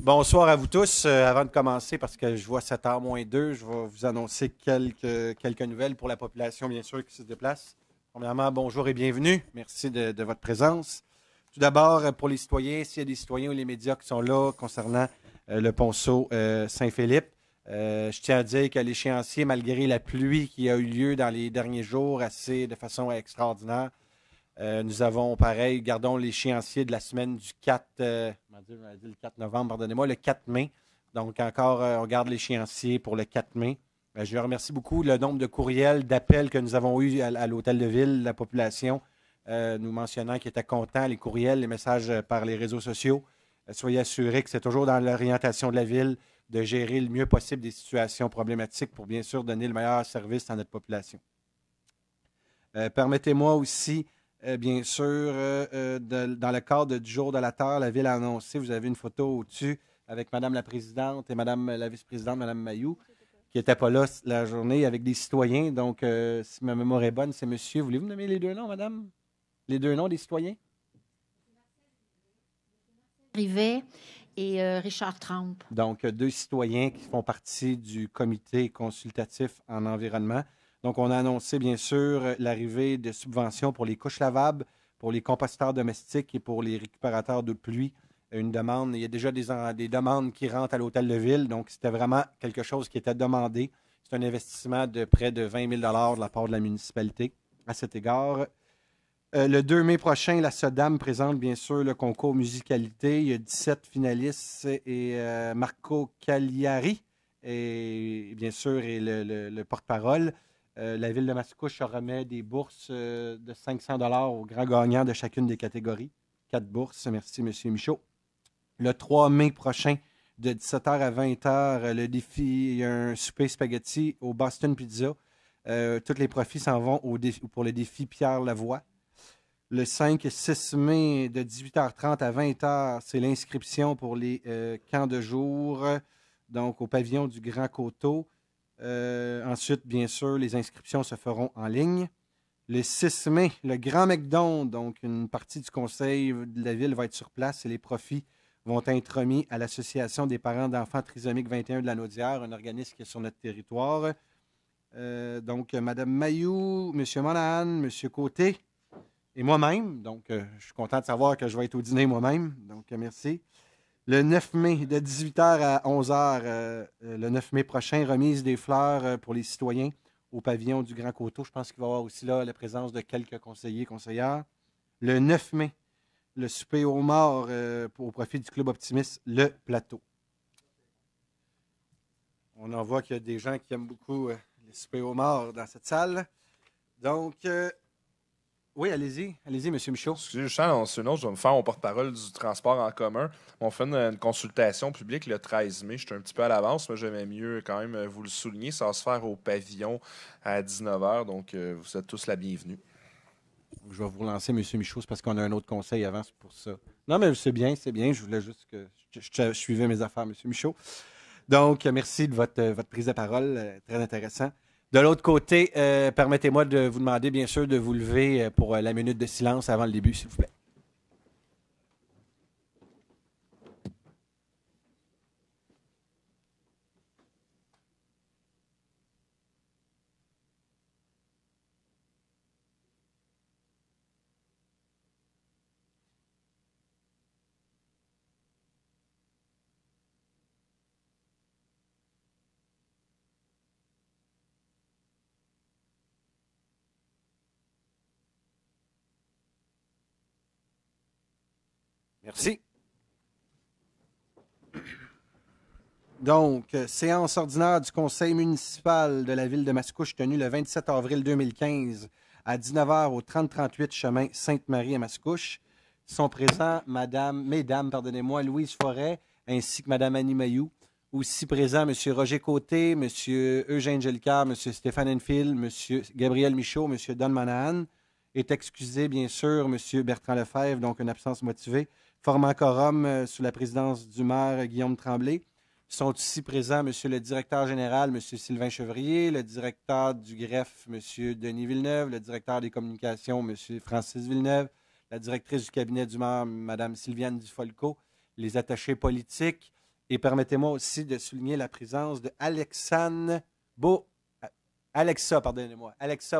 Bonsoir à vous tous. Avant de commencer, parce que je vois 7h moins 2, je vais vous annoncer quelques nouvelles pour la population, bien sûr, qui se déplace. Premièrement, bonjour et bienvenue. Merci de votre présence. Tout d'abord, pour les citoyens, s'il y a des citoyens ou les médias qui sont là concernant le ponceau Saint-Philippe, je tiens à dire qu'à l'échéancier, malgré la pluie qui a eu lieu dans les derniers jours de façon extraordinaire, nous avons, pareil, gardons l'échéancier de la semaine du 4, le 4 novembre, pardonnez-moi, le 4 mai. Donc, encore, on garde l'échéancier pour le 4 mai. Je remercie beaucoup le nombre de courriels, d'appels que nous avons eus à l'Hôtel de Ville, la population, nous mentionnant qu'ils étaient contents, les courriels, les messages par les réseaux sociaux. Soyez assurés que c'est toujours dans l'orientation de la Ville de gérer le mieux possible des situations problématiques pour, bien sûr, donner le meilleur service à notre population. Permettez-moi aussi bien sûr, dans le cadre du Jour de la Terre, la Ville a annoncé, vous avez une photo au-dessus avec Mme la Présidente et Mme la Vice-Présidente, Mme Mayou, qui n'était pas là la journée avec des citoyens. Donc, si ma mémoire est bonne, c'est monsieur. Voulez-vous me nommer les deux noms, Madame? Les deux noms des citoyens? Rivet et Richard Trempe. Donc, deux citoyens qui font partie du comité consultatif en environnement. Donc, on a annoncé, bien sûr, l'arrivée de subventions pour les couches lavables, pour les composteurs domestiques et pour les récupérateurs d'eau de pluie. Une demande, il y a déjà des demandes qui rentrent à l'Hôtel de Ville, donc c'était vraiment quelque chose qui était demandé. C'est un investissement de près de 20 000 de la part de la municipalité à cet égard. Le 2 mai prochain, la SODAM présente, bien sûr, le concours musicalité. Il y a 17 finalistes et Marco Cagliari, et bien sûr, est le porte-parole. La Ville de Mascouche remet des bourses de 500 $ aux grands gagnants de chacune des catégories. 4 bourses. Merci, M. Michaud. Le 3 mai prochain, de 17h à 20h, le défi, il y a un souper spaghetti au Boston Pizza. Tous les profits s'en vont pour le défi Pierre Lavoie. Le 5 et 6 mai, de 18h30 à 20h, c'est l'inscription pour les camps de jour, donc au pavillon du Grand Coteau. Ensuite, bien sûr, les inscriptions se feront en ligne. Le 6 mai, le Grand McDon, donc une partie du conseil de la ville va être sur place et les profits vont être remis à l'Association des parents d'enfants trisomiques 21 de la Naudière, un organisme qui est sur notre territoire. Donc, Mme Mayou, M. Monahan, M. Côté et moi-même. Donc, je suis content de savoir que je vais être au dîner moi-même. Donc, merci. Le 9 mai, de 18h à 11h, le 9 mai prochain, remise des fleurs pour les citoyens au pavillon du Grand Coteau. Je pense qu'il va y avoir aussi là la présence de quelques conseillers et conseillères. Le 9 mai, le souper au mort au profit du Club Optimiste, le Plateau. On en voit qu'il y a des gens qui aiment beaucoup les soupers au mort dans cette salle. Donc, oui, allez-y, M. Michaud. Excusez, je sens je vais me faire mon porte-parole du transport en commun. On fait une consultation publique le 13 mai. Je suis un petit peu à l'avance, mais j'aimais mieux quand même vous le souligner. Ça va se faire au pavillon à 19h, donc vous êtes tous la bienvenue. Je vais vous relancer, M. Michaud, c'est parce qu'on a un autre conseil avant, c'est pour ça. Non, mais c'est bien. Je voulais juste que je suivais mes affaires, M. Michaud. Donc, merci de votre prise de parole, très intéressant. De l'autre côté, permettez-moi de vous demander, bien sûr, de vous lever pour la minute de silence avant le début, s'il vous plaît. Merci. Donc, séance ordinaire du Conseil municipal de la Ville de Mascouche tenue le 27 avril 2015 à 19h au 3038 chemin Sainte-Marie à Mascouche. Sont présents Mesdames, Louise Forêt ainsi que Mme Annie Mayou. Aussi présents M. Roger Côté, M. Eugène Gelcar, M. Stéphane Enfield, M. Gabriel Michaud, M. Don Monahan. Est excusé, bien sûr, M. Bertrand Lefebvre, donc une absence motivée. Formant quorum sous la présidence du maire Guillaume Tremblay. Sont ici présents M. le directeur général, M. Sylvain Chevrier, le directeur du greffe, M. Denis Villeneuve, le directeur des communications, M. Francis Villeneuve, la directrice du cabinet du maire, Mme Sylviane Dufolco, les attachés politiques. Et permettez-moi aussi de souligner la présence de Alexa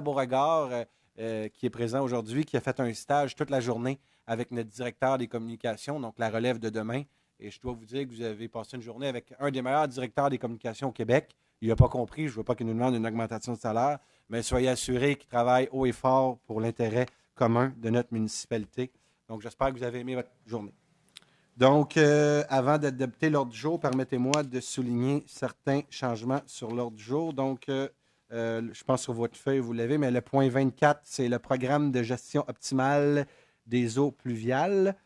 Beauregard, qui est présent aujourd'hui, qui a fait un stage toute la journée avec notre directeur des communications, donc la relève de demain. Et je dois vous dire que vous avez passé une journée avec un des meilleurs directeurs des communications au Québec. Il n'a pas compris, je ne veux pas qu'il nous demande une augmentation de salaire, mais soyez assurés qu'il travaille haut et fort pour l'intérêt commun de notre municipalité. Donc, j'espère que vous avez aimé votre journée. Donc, avant d'adopter l'ordre du jour, permettez-moi de souligner certains changements sur l'ordre du jour. Donc, je pense sur votre feuille, vous l'avez, mais le point 24, c'est le programme de gestion optimale des eaux pluviales.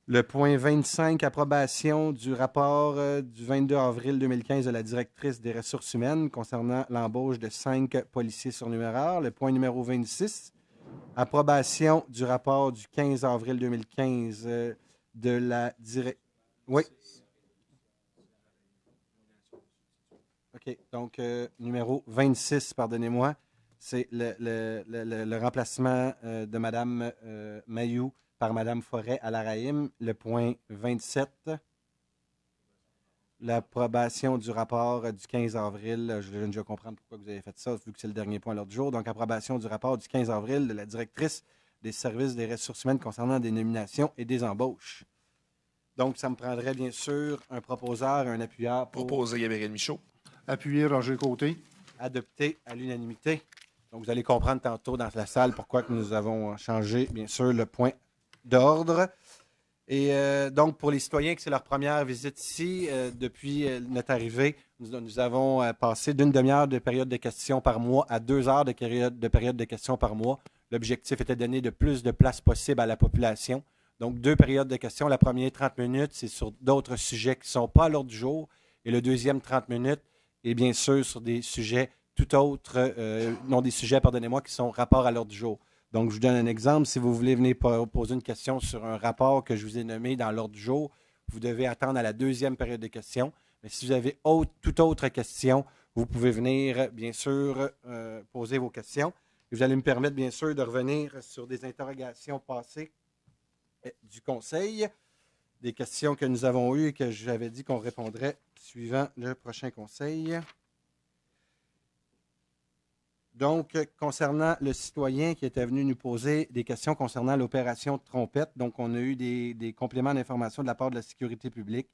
Le point 25, approbation du rapport du 22 avril 2015 de la directrice des ressources humaines concernant l'embauche de 5 policiers surnuméraires. Le point numéro 26, approbation du rapport du 15 avril 2015 de la directrice. Oui. OK. Donc, numéro 26, pardonnez-moi, c'est le remplacement de Mme Mayou par Mme Forêt à l'Araïm. Le point 27, l'approbation du rapport du 15 avril. Je viens de comprendre pourquoi vous avez fait ça, vu que c'est le dernier point à l'ordre du jour. Donc, approbation du rapport du 15 avril de la directrice des services des ressources humaines concernant des nominations et des embauches. Donc, ça me prendrait bien sûr un proposeur et un appuyeur pour... Proposer Gabriel Michaud. Appuyé Roger Côté. Adopté à l'unanimité. Donc, vous allez comprendre tantôt dans la salle pourquoi que nous avons changé, bien sûr, le point d'ordre. Et donc, pour les citoyens que c'est leur première visite ici, depuis notre arrivée, nous avons passé d'une demi-heure de période de questions par mois à 2 heures de période de questions par mois. L'objectif était de donner le plus de place possible à la population. Donc, 2 périodes de questions. La première, 30 minutes, c'est sur d'autres sujets qui ne sont pas à l'ordre du jour. Et le deuxième, 30 minutes, est bien sûr sur des sujets tout autres, non des sujets, pardonnez-moi, qui sont rapport à l'ordre du jour. Donc, je vous donne un exemple. Si vous voulez venir poser une question sur un rapport que je vous ai nommé dans l'ordre du jour, vous devez attendre à la deuxième période de questions. Mais si vous avez toute autre question, vous pouvez venir, bien sûr, poser vos questions. Et vous allez me permettre, bien sûr, de revenir sur des interrogations passées du Conseil, des questions que nous avons eues et que j'avais dit qu'on répondrait suivant le prochain Conseil. Donc, concernant le citoyen qui était venu nous poser des questions concernant l'opération Trompette, donc on a eu des compléments d'information de la part de la sécurité publique.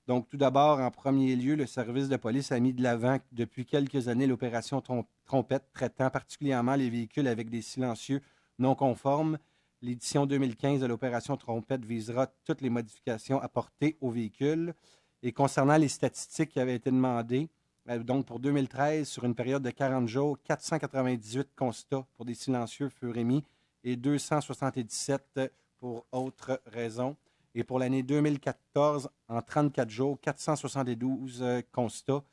Donc, tout d'abord, en premier lieu, le service de police a mis de l'avant depuis quelques années l'opération Trompette, traitant particulièrement les véhicules avec des silencieux non conformes. L'édition 2015 de l'opération Trompette visera toutes les modifications apportées aux véhicules. Et concernant les statistiques qui avaient été demandées, donc pour 2013, sur une période de 40 jours, 498 constats pour des silencieux furent émis et 277 pour autres raisons. Et pour l'année 2014, en 34 jours, 472 constats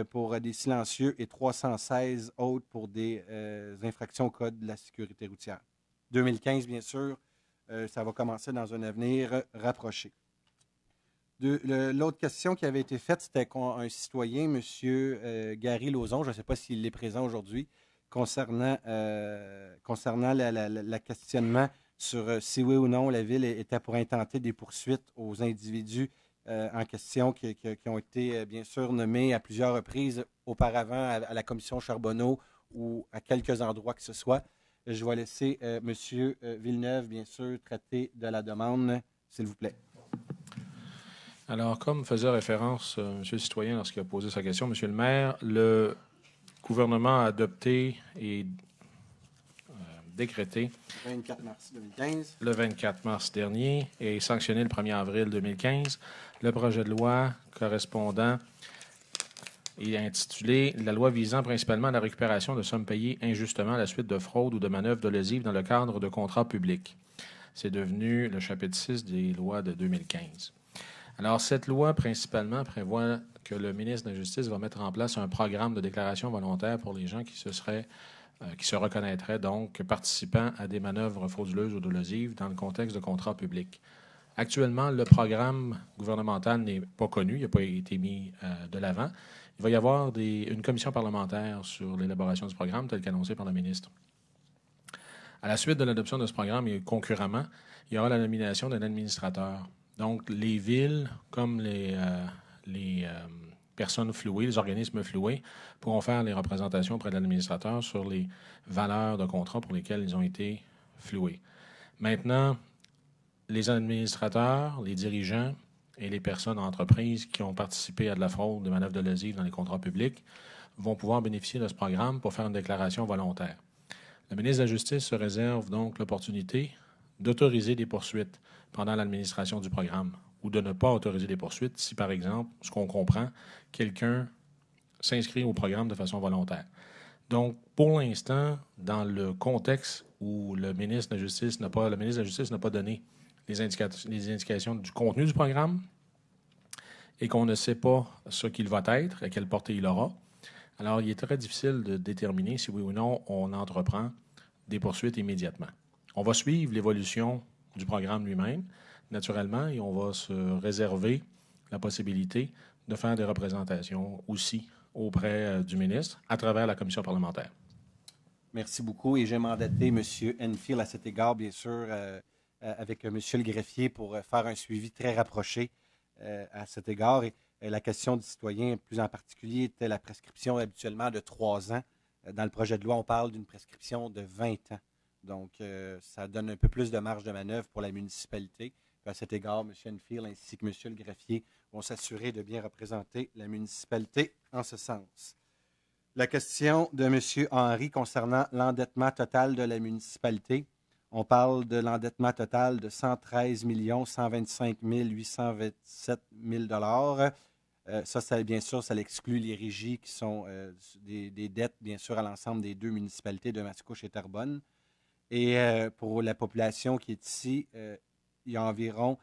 pour des silencieux et 316 autres pour des infractions au code de la sécurité routière. 2015, bien sûr, ça va commencer dans un avenir rapproché. L'autre question qui avait été faite, c'était un citoyen, M. Gary Lauzon, je ne sais pas s'il est présent aujourd'hui, concernant le questionnement sur si oui ou non la Ville était pour intenter des poursuites aux individus en question qui ont été, bien sûr, nommés à plusieurs reprises auparavant à la commission Charbonneau ou à quelques endroits que ce soit. Je vais laisser M. Villeneuve, bien sûr, traiter de la demande, s'il vous plaît. Alors, comme faisait référence M. le citoyen lorsqu'il a posé sa question, M. le maire, le gouvernement a adopté et décrété 24 mars 2015. Le 24 mars dernier et sanctionné le 1er avril 2015 le projet de loi correspondant est intitulé « La loi visant principalement à la récupération de sommes payées injustement à la suite de fraude ou de manœuvres dolosives dans le cadre de contrats publics ». C'est devenu le chapitre 6 des lois de 2015. Alors, cette loi, principalement, prévoit que le ministre de la Justice va mettre en place un programme de déclaration volontaire pour les gens qui se reconnaîtraient, donc, participant à des manœuvres frauduleuses ou dolosives dans le contexte de contrats publics. Actuellement, le programme gouvernemental n'est pas connu, il n'a pas été mis de l'avant. Il va y avoir une commission parlementaire sur l'élaboration du programme, tel qu'annoncé par le ministre. À la suite de l'adoption de ce programme et concurremment, il y aura la nomination d'un administrateur. Donc, les villes, comme les personnes flouées, les organismes floués, pourront faire les représentations auprès de l'administrateur sur les valeurs de contrat pour lesquelles ils ont été floués. Maintenant, les administrateurs, les dirigeants et les personnes en entreprise qui ont participé à de la fraude, de manœuvres de lesive dans les contrats publics vont pouvoir bénéficier de ce programme pour faire une déclaration volontaire. Le ministre de la Justice se réserve donc l'opportunité d'autoriser des poursuites pendant l'administration du programme ou de ne pas autoriser des poursuites si, par exemple, ce qu'on comprend, quelqu'un s'inscrit au programme de façon volontaire. Donc, pour l'instant, dans le contexte où le ministre de la Justice n'a pas donné les indications du contenu du programme et qu'on ne sait pas ce qu'il va être et quelle portée il aura, alors il est très difficile de déterminer si oui ou non on entreprend des poursuites immédiatement. On va suivre l'évolution du programme lui-même, naturellement, et on va se réserver la possibilité de faire des représentations aussi auprès du ministre à travers la commission parlementaire. Merci beaucoup. Et j'ai mandaté M. Enfield à cet égard, bien sûr, avec M. le greffier pour faire un suivi très rapproché à cet égard. Et la question du citoyen, plus en particulier, était la prescription habituellement de 3 ans. Dans le projet de loi, on parle d'une prescription de 20 ans. Donc, ça donne un peu plus de marge de manœuvre pour la municipalité. Puis à cet égard, M. Enfield ainsi que M. le greffier vont s'assurer de bien représenter la municipalité en ce sens. La question de M. Henry concernant l'endettement total de la municipalité. On parle de l'endettement total de 113 125 827 000 Ça, bien sûr, ça exclut les régies qui sont des dettes, bien sûr, à l'ensemble des 2 municipalités de Mascouche et Terrebonne. Et pour la population qui est ici, il y a environ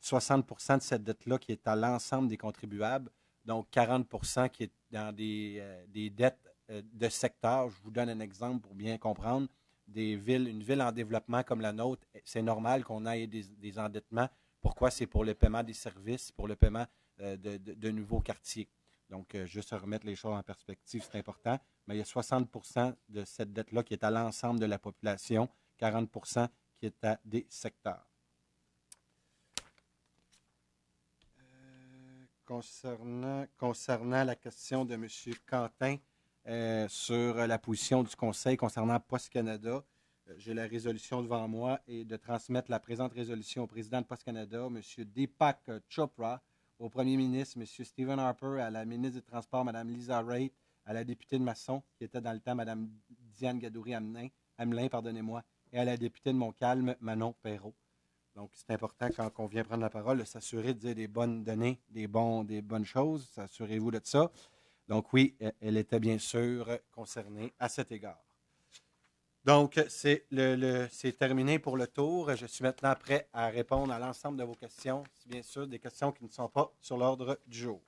60 % de cette dette-là qui est à l'ensemble des contribuables, donc 40 % qui est dans des dettes de secteur. Je vous donne un exemple pour bien comprendre. Une ville en développement comme la nôtre, c'est normal qu'on ait des endettements. Pourquoi? C'est pour le paiement des services, pour le paiement de nouveaux quartiers. Donc, juste remettre les choses en perspective, c'est important. Mais il y a 60 % de cette dette-là qui est à l'ensemble de la population, 40 % qui est à des secteurs. Concernant la question de M. Quentin sur la position du Conseil concernant Post Canada, j'ai la résolution devant moi et de transmettre la présente résolution au président de Post Canada, M. Deepak Chopra, au premier ministre, M. Stephen Harper, à la ministre des Transports, Mme Lisa Raitt, à la députée de Masson, qui était dans le temps Mme Diane Gadouri-Hamelin, et à la députée de Montcalm, Manon Perrault. Donc, c'est important, quand on vient prendre la parole, de s'assurer de dire des bonnes données, des bonnes choses. Assurez-vous de ça. Donc, oui, elle était bien sûr concernée à cet égard. Donc, c'est terminé pour le tour. Je suis maintenant prêt à répondre à l'ensemble de vos questions, bien sûr, des questions qui ne sont pas sur l'ordre du jour.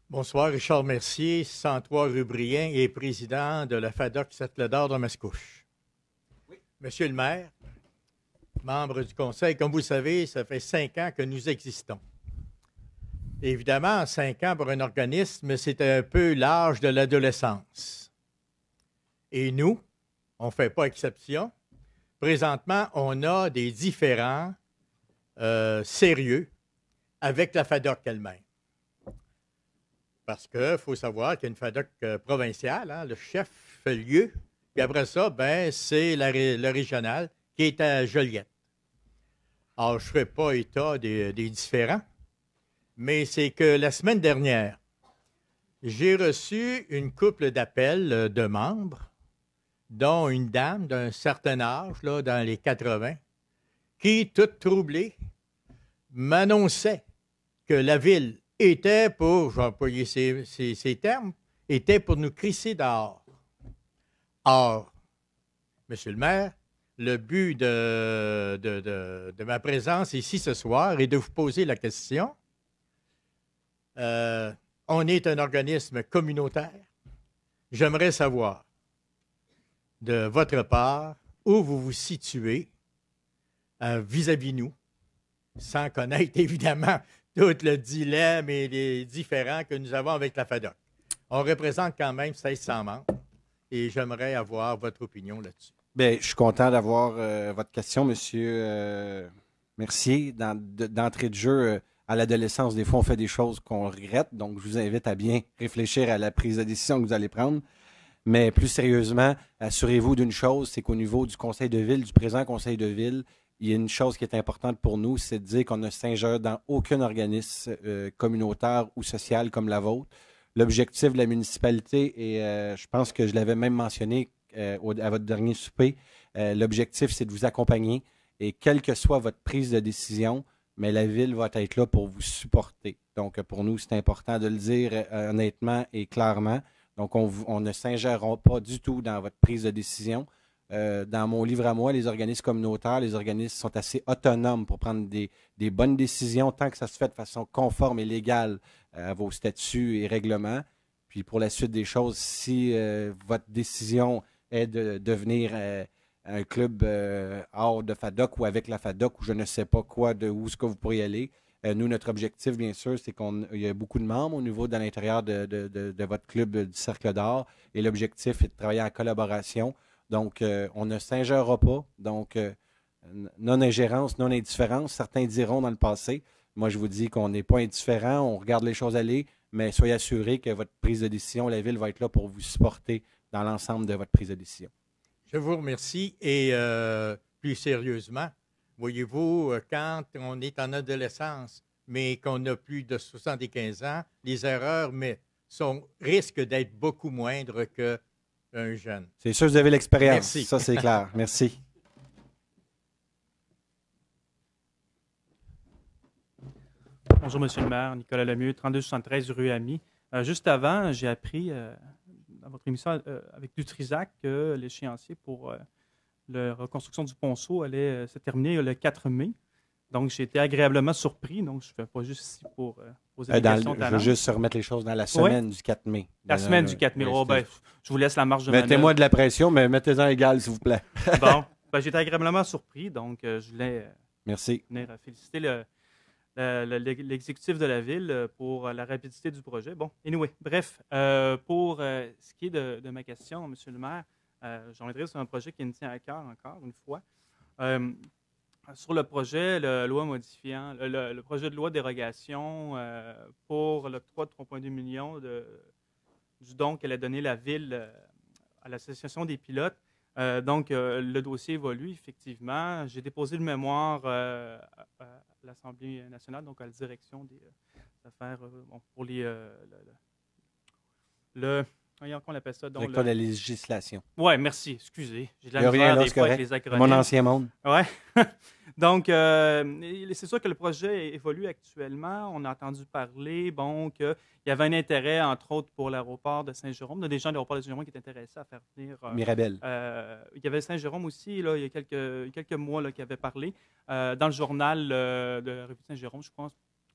Bonsoir, Richard Mercier, 103 rue Brien et président de la FADOC Sept-le-D'Or de Mascouche. Oui. Monsieur le maire, membre du conseil, comme vous le savez, ça fait 5 ans que nous existons. Évidemment, 5 ans pour un organisme, c'est un peu l'âge de l'adolescence. Et nous, on ne fait pas exception. Présentement, on a des différends sérieux avec la FADOC elle-même. Parce qu'il faut savoir qu'il y a une FADOC provinciale, hein, le chef-lieu, puis après ça, c'est le régional qui est à Joliette. Alors, je ne ferai pas état des différends, mais c'est que la semaine dernière, j'ai reçu une couple d'appels de membres, dont une dame d'un certain âge, là, dans les 80, qui, toute troublée, m'annonçait que la ville était pour, je vais employer ces termes, était pour nous crisser dehors. Or, Monsieur le maire, le but de ma présence ici ce soir est de vous poser la question. On est un organisme communautaire. J'aimerais savoir, de votre part, où vous vous situez vis-à-vis nous. sans connaître évidemment tout le dilemme et les différends que nous avons avec la FADOC. On représente quand même 1600 membres et j'aimerais avoir votre opinion là-dessus. Bien, je suis content d'avoir votre question, monsieur Mercier. D'entrée de jeu, à l'adolescence, des fois, on fait des choses qu'on regrette. Donc, je vous invite à bien réfléchir à la prise de décision que vous allez prendre. Mais plus sérieusement, assurez-vous d'une chose, c'est qu'au niveau du conseil de ville, du présent conseil de ville, il y a une chose qui est importante pour nous, c'est de dire qu'on ne s'ingère dans aucun organisme communautaire ou social comme la vôtre. L'objectif de la municipalité, et je pense que je l'avais même mentionné à votre dernier souper, l'objectif, c'est de vous accompagner. Et quelle que soit votre prise de décision, mais la ville va être là pour vous supporter. Donc, pour nous, c'est important de le dire honnêtement et clairement. Donc, on ne s'ingérera pas du tout dans votre prise de décision. Dans mon livre à moi, les organismes communautaires, les organismes sont assez autonomes pour prendre des bonnes décisions tant que ça se fait de façon conforme et légale à vos statuts et règlements. Puis pour la suite des choses, si votre décision est de devenir un club hors de FADOC ou avec la FADOC ou je ne sais pas quoi, de où est-ce que vous pourriez aller, nous, notre objectif, bien sûr, c'est qu'il y a beaucoup de membres au niveau de l'intérieur de votre club du Cercle d'Or et l'objectif est de travailler en collaboration. Donc, on ne s'ingérera pas. Donc, non-ingérence, non-indifférence. Certains diront dans le passé. Moi, je vous dis qu'on n'est pas indifférent, on regarde les choses aller, mais soyez assurés que votre prise de décision, la Ville va être là pour vous supporter dans l'ensemble de votre prise de décision. Je vous remercie. Et plus sérieusement, voyez-vous, quand on est en adolescence, mais qu'on a plus de 75 ans, les erreurs risquent d'être beaucoup moindres qu'un jeune. C'est sûr que vous avez l'expérience. Merci. Ça, c'est clair. Merci. Bonjour, Monsieur le maire. Nicolas Lemieux, 3273 rue Ami. Juste avant, j'ai appris dans votre émission avec Dutrisac que l'échéancier pour la reconstruction du ponceau allait se terminer le 4 mai. Donc, j'ai été agréablement surpris. Donc, je ne fais pas juste ici pour poser des questions. Je veux juste se remettre les choses dans la semaine du 4 mai. La semaine du 4 mai. Oh, ben, je vous laisse la marge de manœuvre. Mettez-moi de la pression, mais mettez-en égal, s'il vous plaît. Bon, ben, j'ai été agréablement surpris. Donc, je voulais venir féliciter l'exécutif de la Ville pour la rapidité du projet. Bon, anyway, bref, pour ce qui est de ma question, M. le maire, je reviendrai sur un projet qui me tient à cœur encore une fois. Sur le projet, le projet de loi de dérogation pour l'octroi de 3,2 millions du don qu'elle a donné la Ville à l'Association des pilotes. Donc, le dossier évolue, effectivement. J'ai déposé le mémoire à l'Assemblée nationale, donc à la direction des affaires pour voyons qu'on appelle ça. Directeur de la législation. Oui, merci. Excusez. J'ai de la misère des fois avec les acronymes. Mon ancien monde. Oui. Donc, c'est sûr que le projet évolue actuellement. On a entendu parler, qu'il y avait un intérêt, entre autres, pour l'aéroport de Saint-Jérôme. Il y a des gens de l'aéroport de Saint-Jérôme qui étaient intéressés à faire venir... Mirabel. Il y avait Saint-Jérôme aussi, là, il y a quelques mois, là, qui avait parlé dans le journal de la revue de Saint-Jérôme, je pense.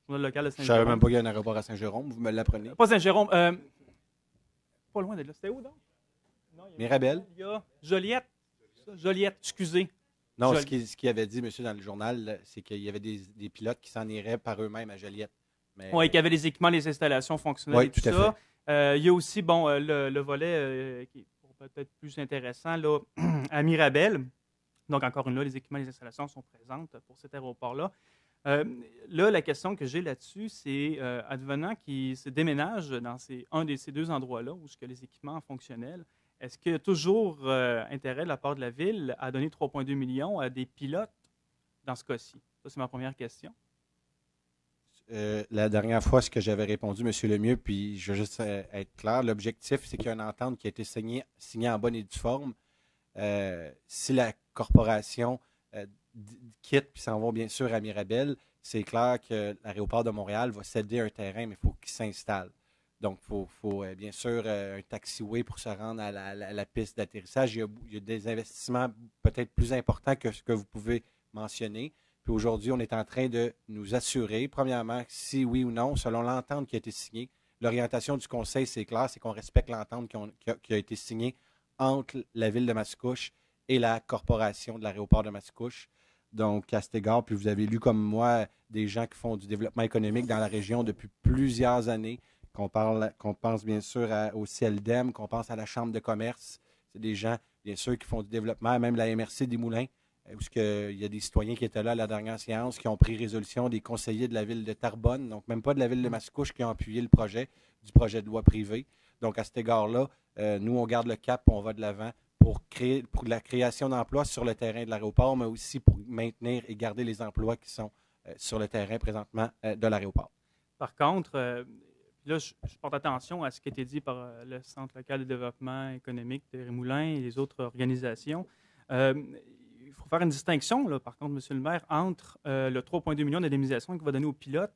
Le journal local de Saint-Jérôme. Je ne savais même pas qu'il y a un aéroport à Saint-Jérôme. Vous me l'apprenez. Pas Saint-Jérôme. Pas loin de là. C'était où, donc? Non, Mirabel. Il y a Joliette. Joliette, excusez. Non, ce qu'il avait dit, monsieur, dans le journal, c'est qu'il y avait des pilotes qui s'en iraient par eux-mêmes à Joliette. Oui, qu'il y avait les équipements, les installations fonctionnelles et tout ça. Il y a aussi le volet qui est peut-être plus intéressant là, à Mirabel. Donc, encore une fois, les équipements, les installations sont présentes pour cet aéroport-là. Là, la question que j'ai là-dessus, c'est advenant qui se déménage dans ces deux endroits-là où les équipements fonctionnels, est-ce qu'il y a toujours intérêt de la part de la Ville à donner 3,2 millions à des pilotes dans ce cas-ci? Ça, c'est ma première question. La dernière fois, ce que j'avais répondu, M. Lemieux, puis je veux juste être clair, l'objectif, c'est qu'il y a une entente qui a été signée en bonne et due forme. Si la corporation quitte puis s'en va bien sûr à Mirabel, c'est clair que l'aéroport de Montréal va céder un terrain, mais il faut qu'il s'installe. Donc, il faut bien sûr un taxiway pour se rendre à la piste d'atterrissage. Il y a des investissements peut-être plus importants que ce que vous pouvez mentionner. Puis aujourd'hui, on est en train de nous assurer, premièrement, si oui ou non, selon l'entente qui a été signée. L'orientation du Conseil, c'est clair, c'est qu'on respecte l'entente qui a été signée entre la Ville de Mascouche et la corporation de l'aéroport de Mascouche. Donc, à cet égard, puis vous avez lu comme moi des gens qui font du développement économique dans la région depuis plusieurs années, qu'on pense bien sûr au CILDEM, qu'on pense à la Chambre de commerce. C'est des gens, bien sûr, qui font du développement, même la MRC des Moulins, où il y a des citoyens qui étaient là à la dernière séance, qui ont pris résolution, des conseillers de la ville de Terrebonne, donc même pas de la ville de Mascouche, qui ont appuyé le projet du projet de loi privé. Donc, à cet égard-là, nous, on garde le cap, on va de l'avant pour la création d'emplois sur le terrain de l'aéroport, mais aussi pour maintenir et garder les emplois qui sont sur le terrain présentement de l'aéroport. Par contre, là, je porte attention à ce qui a été dit par le Centre local de développement économique de Rimousin et les autres organisations. Il faut faire une distinction, là, par contre, M. le maire, entre le 3,2 millions d'indemnisation qu'il va donner aux pilotes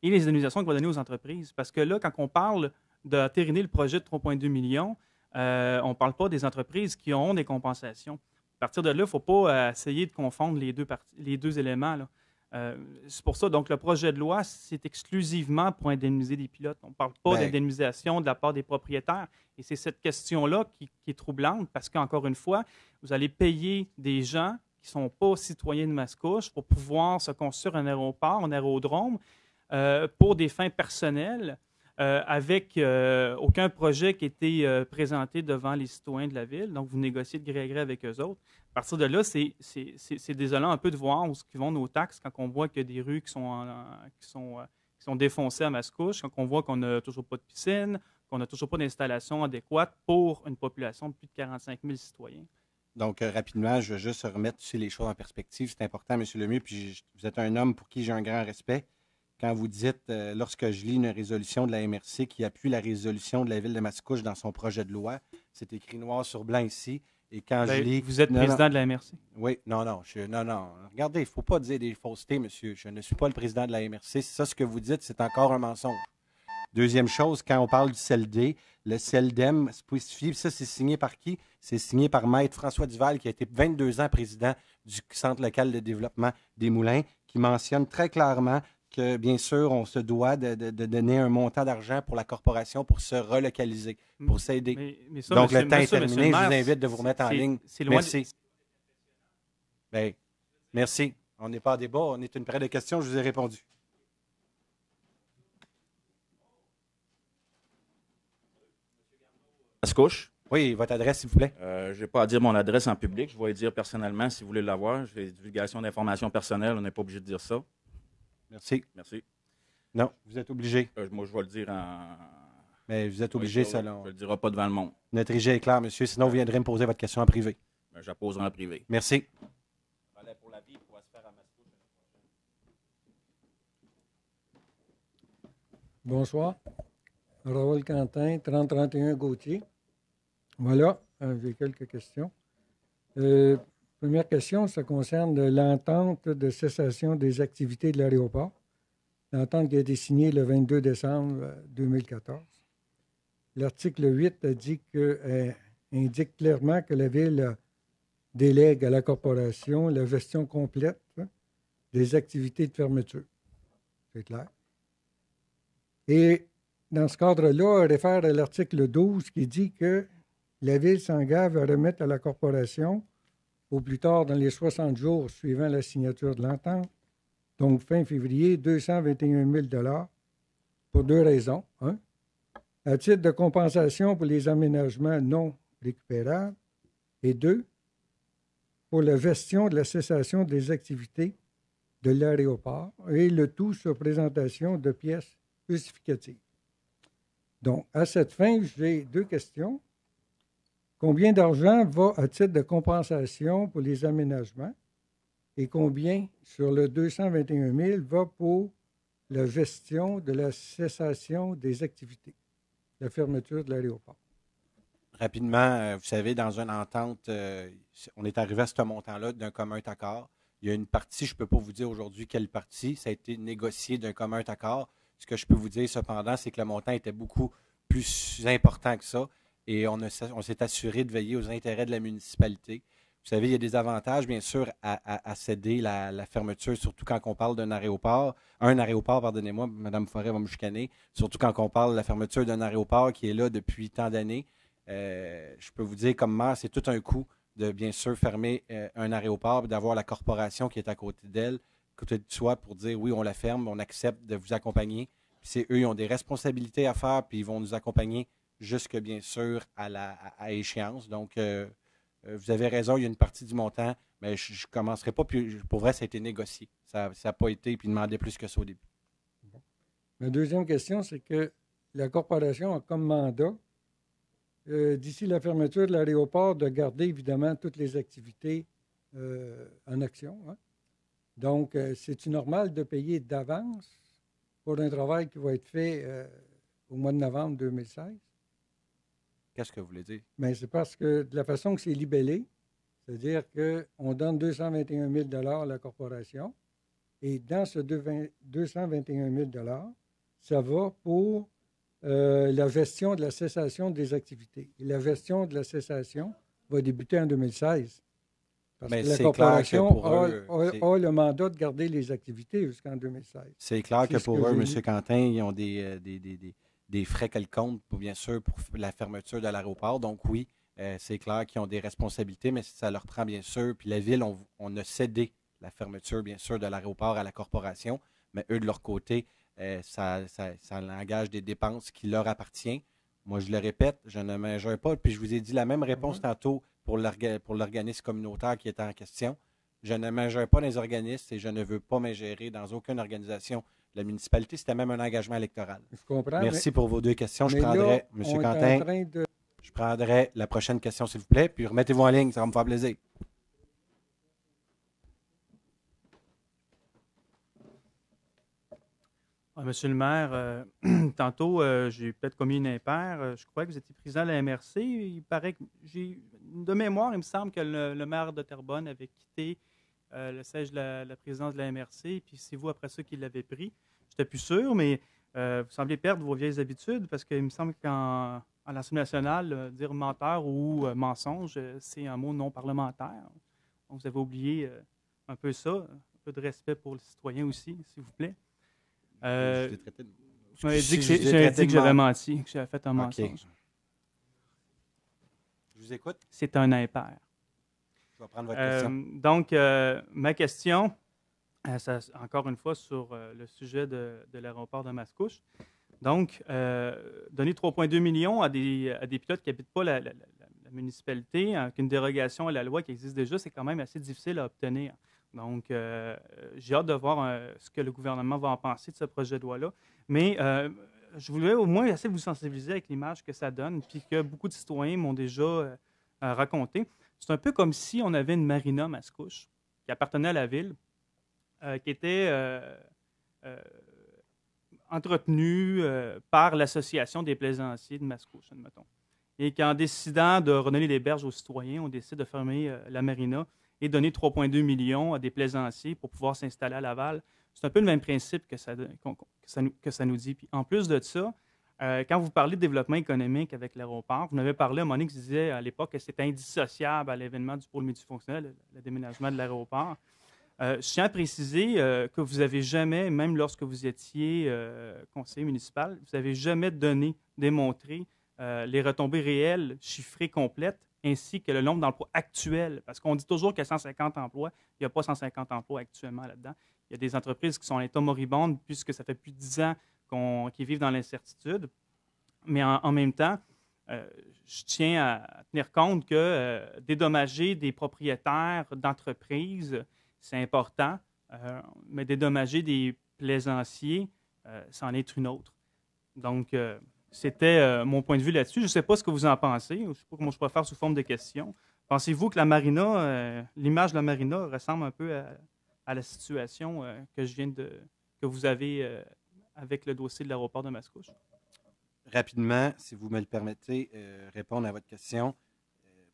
et les indemnisations qu'il va donner aux entreprises. Parce que là, quand on parle d'entériner le projet de 3,2 millions, on ne parle pas des entreprises qui ont des compensations. À partir de là, il ne faut pas essayer de confondre les deux éléments, là. C'est pour ça, donc le projet de loi, c'est exclusivement pour indemniser des pilotes. On ne parle pas d'indemnisation de la part des propriétaires. Et c'est cette question-là qui est troublante parce qu'encore une fois, vous allez payer des gens qui ne sont pas citoyens de Mascouche pour pouvoir se construire un aéroport, un aérodrome pour des fins personnelles avec aucun projet qui a été présenté devant les citoyens de la ville. Donc, vous négociez de gré à gré avec eux autres. À partir de là, c'est désolant un peu de voir où vont nos taxes quand on voit qu'il y a des rues qui sont défoncées à Mascouche, quand on voit qu'on n'a toujours pas de piscine, qu'on n'a toujours pas d'installation adéquate pour une population de plus de 45 000 citoyens. Donc, rapidement, je veux juste remettre les choses en perspective. C'est important, M. Lemieux, puis vous êtes un homme pour qui j'ai un grand respect. Quand vous dites, lorsque je lis une résolution de la MRC qui appuie la résolution de la ville de Mascouche dans son projet de loi, c'est écrit noir sur blanc ici. Et quand je lis... Vous êtes président de la MRC? Oui, non. Regardez, il ne faut pas dire des faussetés, monsieur. Je ne suis pas le président de la MRC. Ça, ce que vous dites, c'est encore un mensonge. Deuxième chose, quand on parle du CELD, le CELDEM spécifie, ça, c'est signé par qui? C'est signé par Maître François Duval, qui a été 22 ans président du Centre local de développement des Moulins, qui mentionne très clairement que, bien sûr, on se doit de donner un montant d'argent pour la corporation pour se relocaliser, pour s'aider. Donc, le temps est terminé. Je vous invite de vous remettre en ligne. Merci. Bien, merci. On n'est pas à débat. On est une période de questions. Je vous ai répondu. Mascouche. Oui, votre adresse, s'il vous plaît. Je n'ai pas à dire mon adresse en public. Je vais le dire personnellement si vous voulez l'avoir. J'ai divulgation d'informations personnelles. On n'est pas obligé de dire ça. Merci. Merci. Non, vous êtes obligé. Moi, je vais le dire en... Mais vous êtes obligé, selon... Je ne le dirai pas devant le monde. Notre IG est clair, monsieur. Sinon, vous viendrez me poser votre question en privé. Je la poserai en privé. Merci. Pour la vie, pour se faire à Mascouche. Bonsoir. Raoul Quentin, 3031 Gauthier. Voilà, j'ai quelques questions. Première question, ça concerne l'entente de cessation des activités de l'aéroport. L'entente qui a été signée le 22 décembre 2014. L'article 8 indique clairement que la Ville délègue à la corporation la gestion complète des activités de fermeture. C'est clair. Et dans ce cadre-là, on réfère à l'article 12 qui dit que la Ville s'engage à remettre à la corporation au plus tard dans les 60 jours suivant la signature de l'entente, donc fin février, 221 000 pour deux raisons. Un, à titre de compensation pour les aménagements non récupérables. Et deux, pour la gestion de la cessation des activités de l'aéroport et le tout sur présentation de pièces justificatives. Donc, à cette fin, j'ai deux questions. Combien d'argent va à titre de compensation pour les aménagements et combien sur le 221 000 va pour la gestion de la cessation des activités, la fermeture de l'aéroport? Rapidement, vous savez, dans une entente, on est arrivé à ce montant-là d'un commun accord. Il y a une partie, je ne peux pas vous dire aujourd'hui quelle partie, ça a été négocié d'un commun accord. Ce que je peux vous dire cependant, c'est que le montant était beaucoup plus important que ça. Et on s'est assuré de veiller aux intérêts de la municipalité. Vous savez, il y a des avantages, bien sûr, à céder la fermeture, surtout quand on parle d'un aéroport. Un aéroport, pardonnez-moi, Mme Forêt va me chicaner, surtout quand on parle de la fermeture d'un aéroport qui est là depuis tant d'années. Je peux vous dire, comme maire, c'est tout un coût de bien sûr fermer un aéroport et d'avoir la corporation qui est à côté d'elle, à côté de soi, pour dire oui, on la ferme, on accepte de vous accompagner. Puis c'est eux, ils ont des responsabilités à faire, puis ils vont nous accompagner jusque, bien sûr, à échéance. Donc, vous avez raison, il y a une partie du montant, mais je ne commencerai pas. Puis, pour vrai, ça a été négocié. Ça n'a pas été, puis demandé plus que ça au début. Bon. Ma deuxième question, c'est que la corporation a comme mandat, d'ici la fermeture de l'aéroport, de garder évidemment toutes les activités en action. Hein? Donc, c'est-tu normal de payer d'avance pour un travail qui va être fait au mois de novembre 2016? Qu'est-ce que vous voulez dire? Bien, c'est parce que de la façon que c'est libellé, c'est-à-dire qu'on donne 221 000 $ à la corporation, et dans ce 221 000 $, ça va pour la gestion de la cessation des activités. Et la gestion de la cessation va débuter en 2016. Parce mais que la corporation a le mandat de garder les activités jusqu'en 2016. C'est clair que pour eux, M. Quentin, ils ont des frais quelconques, bien sûr, pour la fermeture de l'aéroport. Donc oui, c'est clair qu'ils ont des responsabilités, mais ça leur prend, bien sûr. Puis la Ville, on a cédé la fermeture, bien sûr, de l'aéroport à la corporation, mais eux, de leur côté, ça engage des dépenses qui leur appartiennent. Moi, je le répète, je ne m'ingère pas. Puis je vous ai dit la même réponse tantôt pour l'organisme communautaire qui était en question. Je ne m'ingère pas dans les organismes et je ne veux pas m'ingérer dans aucune organisation de la municipalité. C'était même un engagement électoral. Je comprends. Merci pour vos deux questions. Je prendrai, M. Quentin, je prendrai la prochaine question, s'il vous plaît. Puis remettez-vous en ligne, ça va me faire plaisir. Monsieur le maire, tantôt, j'ai peut-être commis une impaire. Je crois que vous étiez président de la MRC. Il paraît que de mémoire, il me semble que le maire de Terrebonne avait quitté le siège de la présidence de la MRC, puis c'est vous après ça qui l'avez pris. Je n'étais plus sûr, mais vous semblez perdre vos vieilles habitudes parce qu'il me semble qu'en l'Assemblée nationale, dire menteur ou mensonge, c'est un mot non parlementaire. Donc, vous avez oublié un peu ça, un peu de respect pour les citoyens aussi, s'il vous plaît. Je j'avais dit que j'avais menti, que j'avais fait un mensonge. Je vous écoute. C'est un impair. Je vais prendre votre question. Donc, ma question, encore une fois, sur le sujet de l'aéroport de Mascouche. Donc, donner 3,2 millions à des pilotes qui n'habitent pas la municipalité, avec une dérogation à la loi qui existe déjà, c'est quand même assez difficile à obtenir. Donc, j'ai hâte de voir ce que le gouvernement va en penser de ce projet de loi-là. Mais je voulais au moins essayer de vous sensibiliser avec l'image que ça donne, puis que beaucoup de citoyens m'ont déjà raconté. C'est un peu comme si on avait une marina Mascouche qui appartenait à la ville, qui était entretenue par l'Association des plaisanciers de Mascouche, admettons. Et qu'en décidant de redonner les berges aux citoyens, on décide de fermer la marina et donner 3,2 millions à des plaisanciers pour pouvoir s'installer à Laval. C'est un peu le même principe que ça nous dit. Puis en plus de ça, quand vous parlez de développement économique avec l'aéroport, vous m'avez parlé, Monique disait à l'époque que c'était indissociable à l'événement du pôle multifonctionnel, le déménagement de l'aéroport. Je tiens à préciser que vous n'avez jamais, même lorsque vous étiez conseiller municipal, vous n'avez jamais démontré les retombées réelles, chiffrées, complètes, ainsi que le nombre d'emplois actuels. Parce qu'on dit toujours qu'il y a 150 emplois. Il n'y a pas 150 emplois actuellement là-dedans. Il y a des entreprises qui sont en état moribonde puisque ça fait plus de 10 ans qu'ils vivent dans l'incertitude. Mais en même temps, je tiens à tenir compte que dédommager des propriétaires d'entreprises, c'est important, mais dédommager des plaisanciers, c'en est une autre. Donc, c'était mon point de vue là-dessus. Je ne sais pas ce que vous en pensez. Je ne sais pas comment je peux faire sous forme de questions. Pensez-vous que la marina, l'image de la marina ressemble un peu à la situation que vous avez avec le dossier de l'aéroport de Mascouche? Rapidement, si vous me le permettez, répondre à votre question.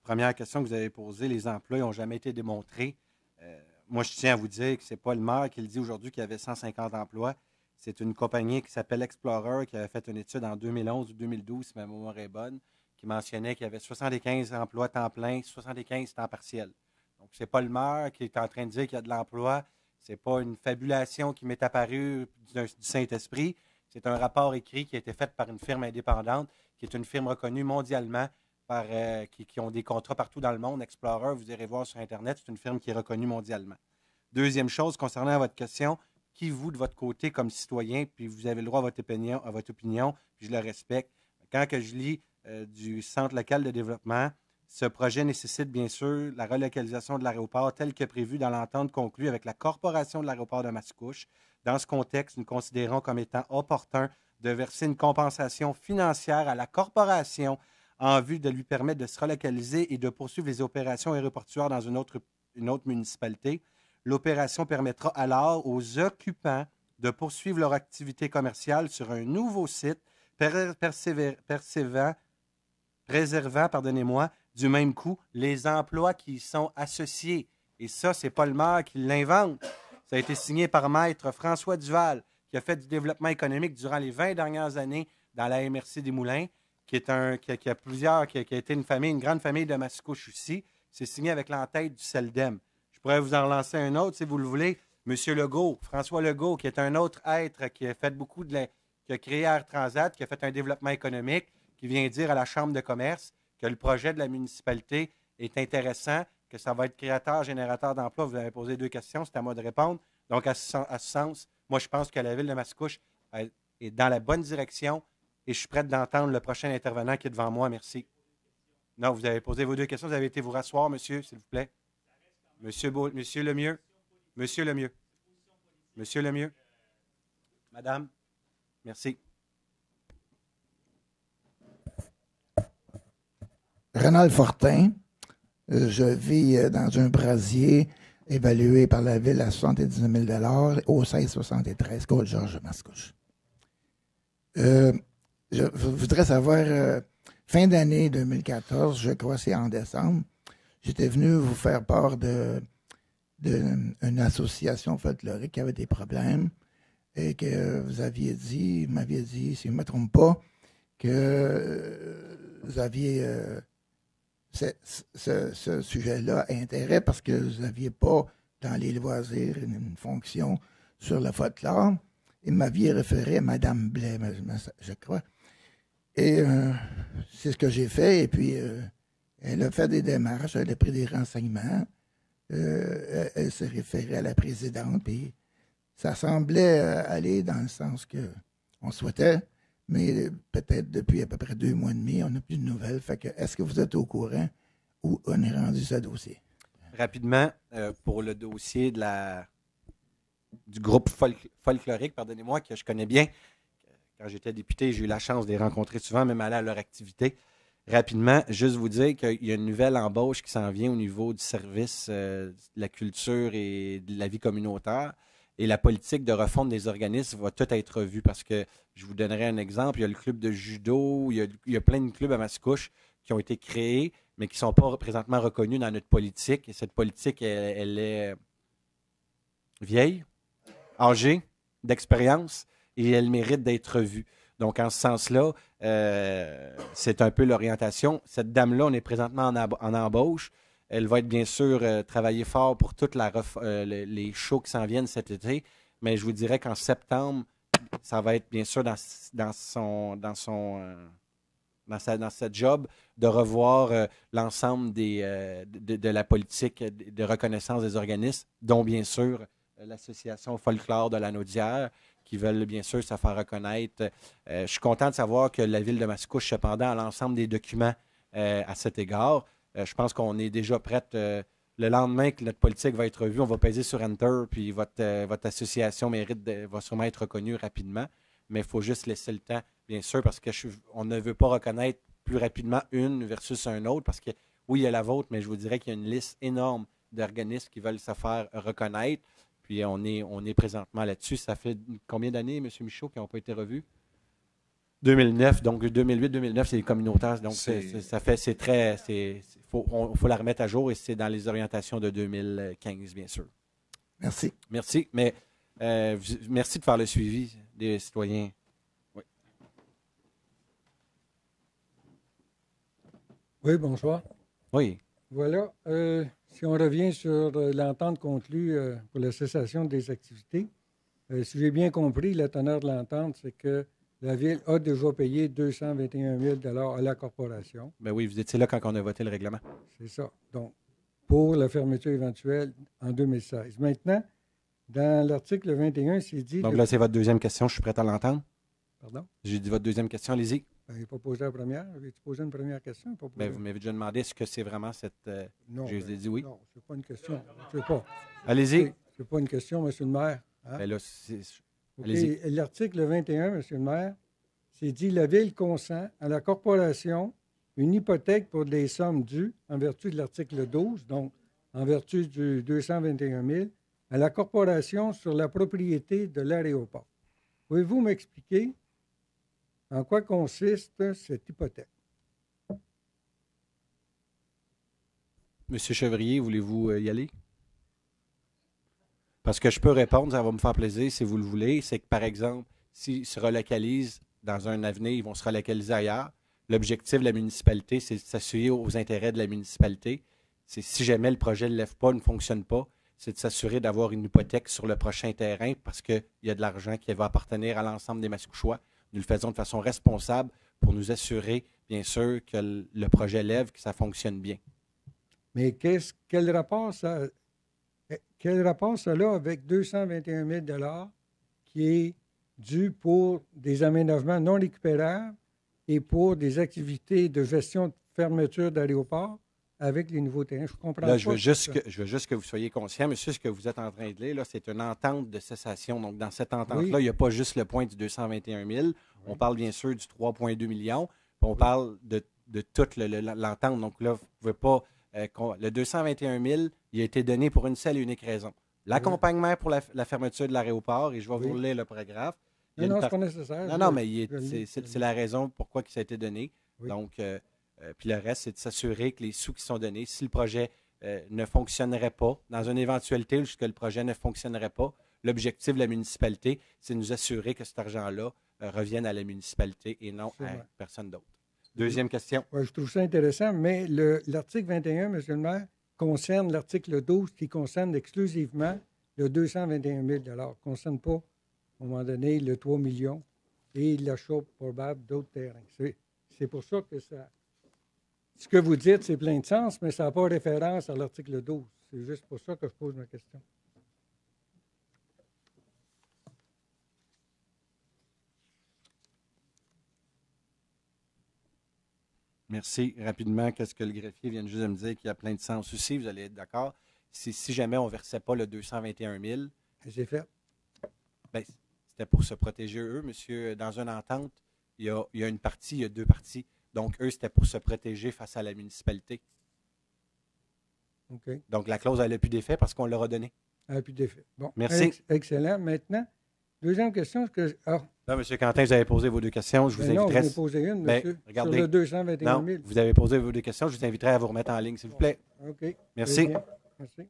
Première question que vous avez posée, les emplois n'ont jamais été démontrés. Moi, je tiens à vous dire que ce n'est pas le maire qui le dit aujourd'hui qu'il y avait 150 emplois. C'est une compagnie qui s'appelle Explorer qui avait fait une étude en 2011 ou 2012, si ma mémoire est bonne, qui mentionnait qu'il y avait 75 emplois temps plein, 75 temps partiel. Donc, ce n'est pas le maire qui est en train de dire qu'il y a de l'emploi. Ce n'est pas une fabulation qui m'est apparue du Saint-Esprit. C'est un rapport écrit qui a été fait par une firme indépendante, qui est une firme reconnue mondialement qui ont des contrats partout dans le monde. Explorer, vous irez voir sur Internet, c'est une firme qui est reconnue mondialement. Deuxième chose, concernant votre question, qui vous, de votre côté, comme citoyen, puis vous avez le droit à votre opinion, puis je le respecte. Quand que je lis du Centre local de développement, ce projet nécessite bien sûr la relocalisation de l'aéroport tel que prévu dans l'entente conclue avec la Corporation de l'aéroport de Mascouche. Dans ce contexte, nous considérons comme étant opportun de verser une compensation financière à la corporation en vue de lui permettre de se relocaliser et de poursuivre les opérations aéroportuaires dans une autre municipalité. L'opération permettra alors aux occupants de poursuivre leur activité commerciale sur un nouveau site préservant, du même coup, les emplois qui y sont associés. Et ça, ce n'est pas le maire qui l'invente. Ça a été signé par Maître François Duval, qui a fait du développement économique durant les 20 dernières années dans la MRC des Moulins, qui a été une grande famille de Mascouche aussi. C'est signé avec l'entête du CELDEM. Je pourrais vous en relancer un autre, si vous le voulez. M. Legault, François Legault, qui est un autre être qui a fait qui a créé Air Transat, qui a fait un développement économique, qui vient dire à la Chambre de commerce que le projet de la municipalité est intéressant, que ça va être créateur, générateur d'emplois. Vous avez posé 2 questions, c'est à moi de répondre. Donc, à ce sens, moi, je pense que la ville de Mascouche est dans la bonne direction et je suis prêt d'entendre le prochain intervenant qui est devant moi. Merci. Non, vous avez posé vos 2 questions. Vous avez été vous rasseoir, monsieur, s'il vous plaît. Monsieur Lemieux. Monsieur Lemieux. Monsieur Lemieux. Madame. Merci. Ronald Fortin, je vis dans un brasier évalué par la ville à 79 000 $ au 1673, Côte-Georges, Mascouche. Je voudrais savoir, fin d'année 2014, je crois que c'est en décembre, j'étais venu vous faire part d'une association folklorique qui avait des problèmes et que vous m'aviez dit, si je ne me trompe pas, que vous aviez ce sujet-là intérêt parce que vous n'aviez pas dans les loisirs une fonction sur le folklore. Il m'aviez référé à Mme Blais, je crois. Et c'est ce que j'ai fait. Et puis, elle a fait des démarches, elle a pris des renseignements. Elle s'est référée à la présidente. Puis, ça semblait aller dans le sens qu'on souhaitait. Mais peut-être depuis à peu près 2 mois et demi, on n'a plus de nouvelles. Fait que, est-ce que vous êtes au courant où on est rendu ce dossier? Rapidement, pour le dossier du groupe folklorique, pardonnez-moi, que je connais bien. Quand j'étais député, j'ai eu la chance de les rencontrer souvent, même aller à leur activité. Rapidement, juste vous dire qu'il y a une nouvelle embauche qui s'en vient au niveau du service de la culture et de la vie communautaire. Et la politique de refonte des organismes va tout être revue parce que, je vous donnerai un exemple, il y a le club de judo, il y a plein de clubs à Mascouche qui ont été créés, mais qui ne sont pas présentement reconnus dans notre politique. Et cette politique, elle est vieille, âgée, d'expérience, et elle mérite d'être revue. Donc, en ce sens-là, c'est un peu l'orientation. Cette dame-là, on est présentement en embauche. Elle va être bien sûr travailler fort pour toutes les shows qui s'en viennent cet été, mais je vous dirais qu'en septembre, ça va être bien sûr dans sa job de revoir l'ensemble de la politique de reconnaissance des organismes, dont bien sûr l'association Folklore de la Naudière, qui veulent bien sûr se faire reconnaître. Je suis content de savoir que la ville de Mascouche, cependant, a l'ensemble des documents à cet égard. Je pense qu'on est déjà prête. Le lendemain que notre politique va être revue, on va peser sur Enter, puis votre association va sûrement être reconnue rapidement. Mais il faut juste laisser le temps, bien sûr, parce qu'on ne veut pas reconnaître plus rapidement une versus un autre, parce que oui, il y a la vôtre, mais je vous dirais qu'il y a une liste énorme d'organismes qui veulent se faire reconnaître. Puis on est présentement là-dessus. Ça fait combien d'années, M. Michaud, qui n'ont pas été revus? 2009, donc 2008-2009, c'est les communautaires. Donc, faut la remettre à jour et c'est dans les orientations de 2015, bien sûr. Merci. Merci, mais merci de faire le suivi des citoyens. Oui. Oui, bonsoir. Oui. Voilà. Si on revient sur l'entente conclue pour la cessation des activités, si j'ai bien compris, la teneur de l'entente, c'est que la Ville a déjà payé 221 000 à la corporation. Ben oui, vous étiez là quand on a voté le règlement. C'est ça. Donc, pour la fermeture éventuelle en 2016. Maintenant, dans l'article 21, c'est dit... Donc là, c'est votre deuxième question. Je suis prêt à l'entendre. Pardon? J'ai dit votre deuxième question. Allez-y. Ben, il n'a pas posé la première. Avez-tu posé une première question? Pas posé... Ben, vous m'avez déjà demandé est-ce que c'est vraiment cette... Non, je vous ai dit oui. Non, c'est pas une question. C'est pas. Allez-y. C'est pas une question, M. le maire. Hein? Ben là, Okay. L'article 21, M. le maire, c'est dit la Ville consent à la corporation une hypothèque pour des sommes dues en vertu de l'article 12, donc en vertu du 221 000, à la corporation sur la propriété de l'aéroport. Pouvez-vous m'expliquer en quoi consiste cette hypothèque? Monsieur Chevrier, voulez-vous y aller? Parce que je peux répondre, ça va me faire plaisir si vous le voulez. C'est que, par exemple, s'ils se relocalisent dans un avenir, ils vont se relocaliser ailleurs. L'objectif de la municipalité, c'est de s'assurer aux intérêts de la municipalité. C'est si jamais le projet ne lève pas, ne fonctionne pas, c'est de s'assurer d'avoir une hypothèque sur le prochain terrain parce qu'il y a de l'argent qui va appartenir à l'ensemble des Mascouchois. Nous le faisons de façon responsable pour nous assurer, bien sûr, que le projet lève, que ça fonctionne bien. Mais quel rapport ça a avec 221 000 qui est dû pour des aménagements non récupérables et pour des activités de gestion de fermeture d'aéroport avec les nouveaux terrains? Je comprends là, pas. je veux juste que vous soyez conscient, monsieur, ce que vous êtes en train de lire, là, c'est une entente de cessation. Donc, dans cette entente-là, il n'y a pas juste le point du 221 000. Oui. On parle bien sûr du 3,2 millions. On parle de toute l'entente. Donc, là, vous ne pouvez pas... le 221 000, il a été donné pour une seule et unique raison. L'accompagnement pour la fermeture de l'aéroport, et je vais vous lire le paragraphe. Non, c'est pas nécessaire. Non, mais c'est la raison pourquoi ça a été donné. Oui. Donc, puis le reste, c'est de s'assurer que les sous qui sont donnés, si le projet ne fonctionnerait pas, dans une éventualité où le projet ne fonctionnerait pas, l'objectif de la municipalité, c'est de nous assurer que cet argent-là revienne à la municipalité et non à personne d'autre. Deuxième question. Oui, je trouve ça intéressant, mais l'article 21, M. le maire, concerne l'article 12 qui concerne exclusivement le 221 000 ne concerne pas, à un moment donné, le 3 millions et l'achat probable d'autres terrains. C'est pour ça que ça... Ce que vous dites, c'est plein de sens, mais ça n'a pas référence à l'article 12. C'est juste pour ça que je pose ma question. Merci. Rapidement, qu'est-ce que le greffier vient juste de me dire qu'il y a plein de sens aussi, vous allez être d'accord. Si jamais on ne versait pas le 221 000... C'est fait. Bien, c'était pour se protéger eux, monsieur. Dans une entente, il y a une partie, il y a deux parties. Donc, eux, c'était pour se protéger face à la municipalité. OK. Donc, la clause, elle n'a plus d'effet parce qu'on leur a donné. Elle n'a plus d'effet. Bon. Merci. Excellent. Maintenant, deuxième question. Là, M. Quentin, vous avez posé vos deux questions. Je vous inviterai... Non, vous avez posé une, monsieur, regardez, sur le 221 000. Non, vous avez posé vos deux questions. Je vous inviterai à vous remettre en ligne, s'il vous plaît. OK. Merci. Merci.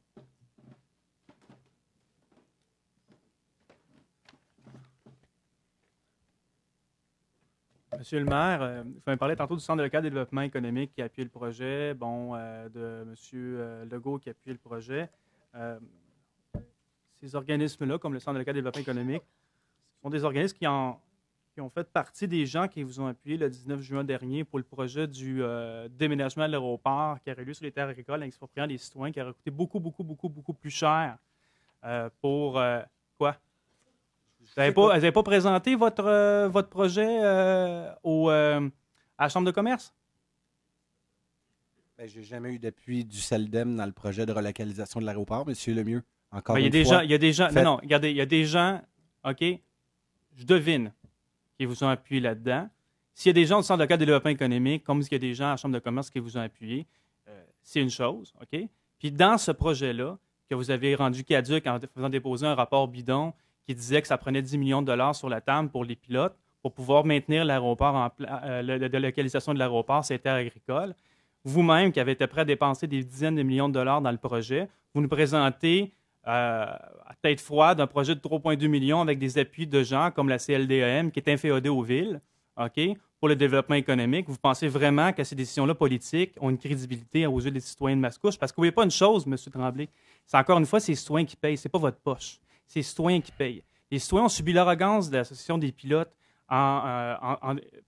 Monsieur le maire, vous m'avez parlé tantôt du Centre local de développement économique qui a appuyé le projet, de M. Legault qui a appuyé le projet. Ces organismes-là, comme le Centre local de développement économique, sont des organismes qui ont fait partie des gens qui vous ont appuyé le 19 juin dernier pour le projet du déménagement de l'aéroport qui aurait lieu sur les terres agricoles en expropriant les citoyens, qui aurait coûté beaucoup, beaucoup, beaucoup, beaucoup plus cher pour quoi? Vous n'avez pas présenté votre projet à la Chambre de commerce? Je n'ai jamais eu d'appui du SALDEM dans le projet de relocalisation de l'aéroport, M. Lemieux. Encore Il y a des gens, non, regardez, il y a des gens, OK, je devine, qui vous ont appuyé là-dedans. S'il y a des gens du Centre local de développement économique, comme il y a des gens à la Chambre de commerce qui vous ont appuyé, c'est une chose, OK? Puis dans ce projet-là, que vous avez rendu caduc en faisant déposer un rapport bidon qui disait que ça prenait 10 millions de dollars sur la table pour les pilotes pour pouvoir maintenir l'aéroport, la délocalisation de l'aéroport, ces terres agricoles. Vous-même, qui avez été prêt à dépenser des dizaines de millions de dollars dans le projet, vous nous présentez à tête froide un projet de 3,2 millions avec des appuis de gens comme la CLDEM qui est inféodée aux villes, OK, pour le développement économique. Vous pensez vraiment que ces décisions-là politiques ont une crédibilité aux yeux des citoyens de Mascouche? Parce que vous ne voyez pas une chose, M. Tremblay, c'est encore une fois ces citoyens qui payent, ce n'est pas votre poche. C'est les citoyens qui payent. Les citoyens ont subi l'arrogance de l'Association des pilotes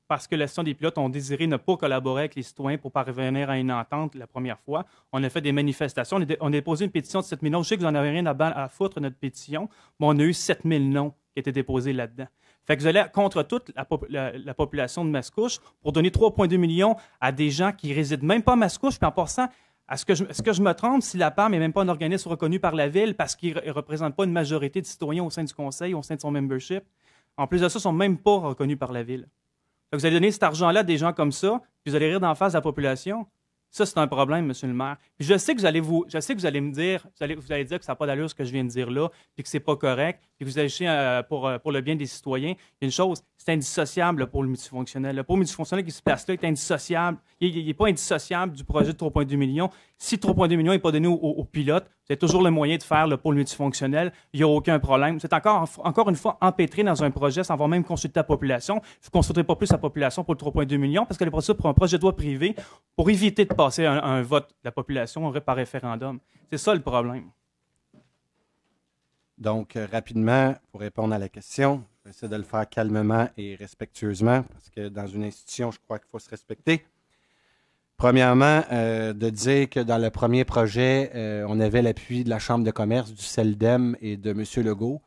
parce que l'Association des pilotes ont désiré ne pas collaborer avec les citoyens pour parvenir à une entente la première fois. On a fait des manifestations. On a déposé une pétition de 7 000 noms. Je sais que vous n'en avez rien à foutre, notre pétition, mais on a eu 7 000 noms qui étaient déposés là-dedans. Fait que vous allez contre toute la population de Mascouche pour donner 3,2 millions à des gens qui ne résident même pas à Mascouche. Puis en passant, est-ce que je me trompe si la PAM n'est même pas un organisme reconnu par la Ville parce qu'il ne représente pas une majorité de citoyens au sein du conseil, au sein de son membership? En plus de ça, ils ne sont même pas reconnus par la Ville. Fait que vous allez donner cet argent-là à des gens comme ça, puis vous allez rire d'en face de la population. Ça, c'est un problème, monsieur le maire. Puis je sais que vous allez me dire, vous allez dire que ça n'a pas d'allure ce que je viens de dire là, puis que c'est pas correct, puis que vous agissez pour le bien des citoyens. Il y a une chose, c'est indissociable là, pour le multifonctionnel. Le pôle multifonctionnel qui se place là est indissociable. Il n'est pas indissociable du projet de 3,2 millions. Si 3,2 millions n'est pas donné aux pilotes, vous avez toujours le moyen de faire le pôle multifonctionnel. Il n'y a aucun problème. Vous êtes encore une fois empêtré dans un projet sans avoir même consulté la population. Vous ne consulterez pas plus la population pour le 3,2 millions parce que le procédure pour un projet de loi privé pour éviter de passer un vote de la population par référendum. C'est ça le problème. Donc, rapidement, pour répondre à la question, j'essaie de le faire calmement et respectueusement parce que dans une institution, je crois qu'il faut se respecter. Premièrement, de dire que dans le premier projet, on avait l'appui de la Chambre de commerce, du CELDEM et de M. Legault.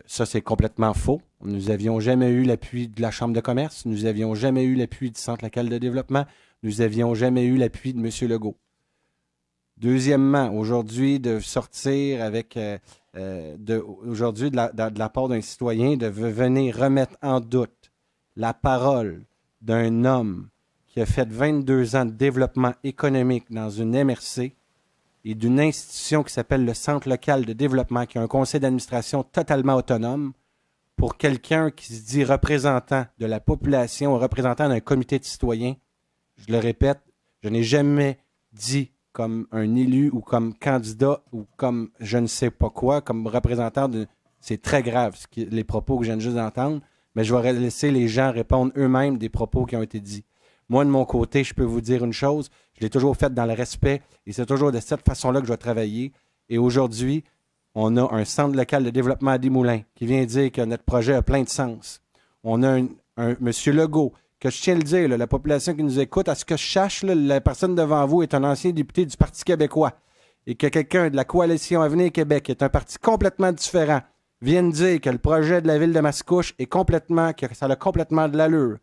Ça, c'est complètement faux. Nous n'avions jamais eu l'appui de la Chambre de commerce. Nous n'avions jamais eu l'appui du Centre local de développement. Nous n'avions jamais eu l'appui de M. Legault. Deuxièmement, aujourd'hui, de sortir avec, aujourd'hui, de la part d'un citoyen, de venir remettre en doute la parole d'un homme qui a fait 22 ans de développement économique dans une MRC et d'une institution qui s'appelle le Centre local de développement, qui a un conseil d'administration totalement autonome, pour quelqu'un qui se dit représentant de la population, représentant d'un comité de citoyens. Je le répète, je n'ai jamais dit comme un élu ou comme candidat ou comme je ne sais pas quoi, comme représentant de... C'est très grave, les propos que je viens juste d'entendre, mais je vais laisser les gens répondre eux-mêmes des propos qui ont été dits. Moi, de mon côté, je peux vous dire une chose, je l'ai toujours fait dans le respect et c'est toujours de cette façon-là que je vais travailler. Et aujourd'hui, on a un centre local de développement à Desmoulins qui vient dire que notre projet a plein de sens. On a un M. Legault, que je tiens à le dire, là, la population qui nous écoute, à ce que je sache, là, la personne devant vous est un ancien député du Parti québécois et que quelqu'un de la Coalition Avenir Québec, qui est un parti complètement différent, vienne dire que le projet de la ville de Mascouche est complètement, que ça a complètement de l'allure.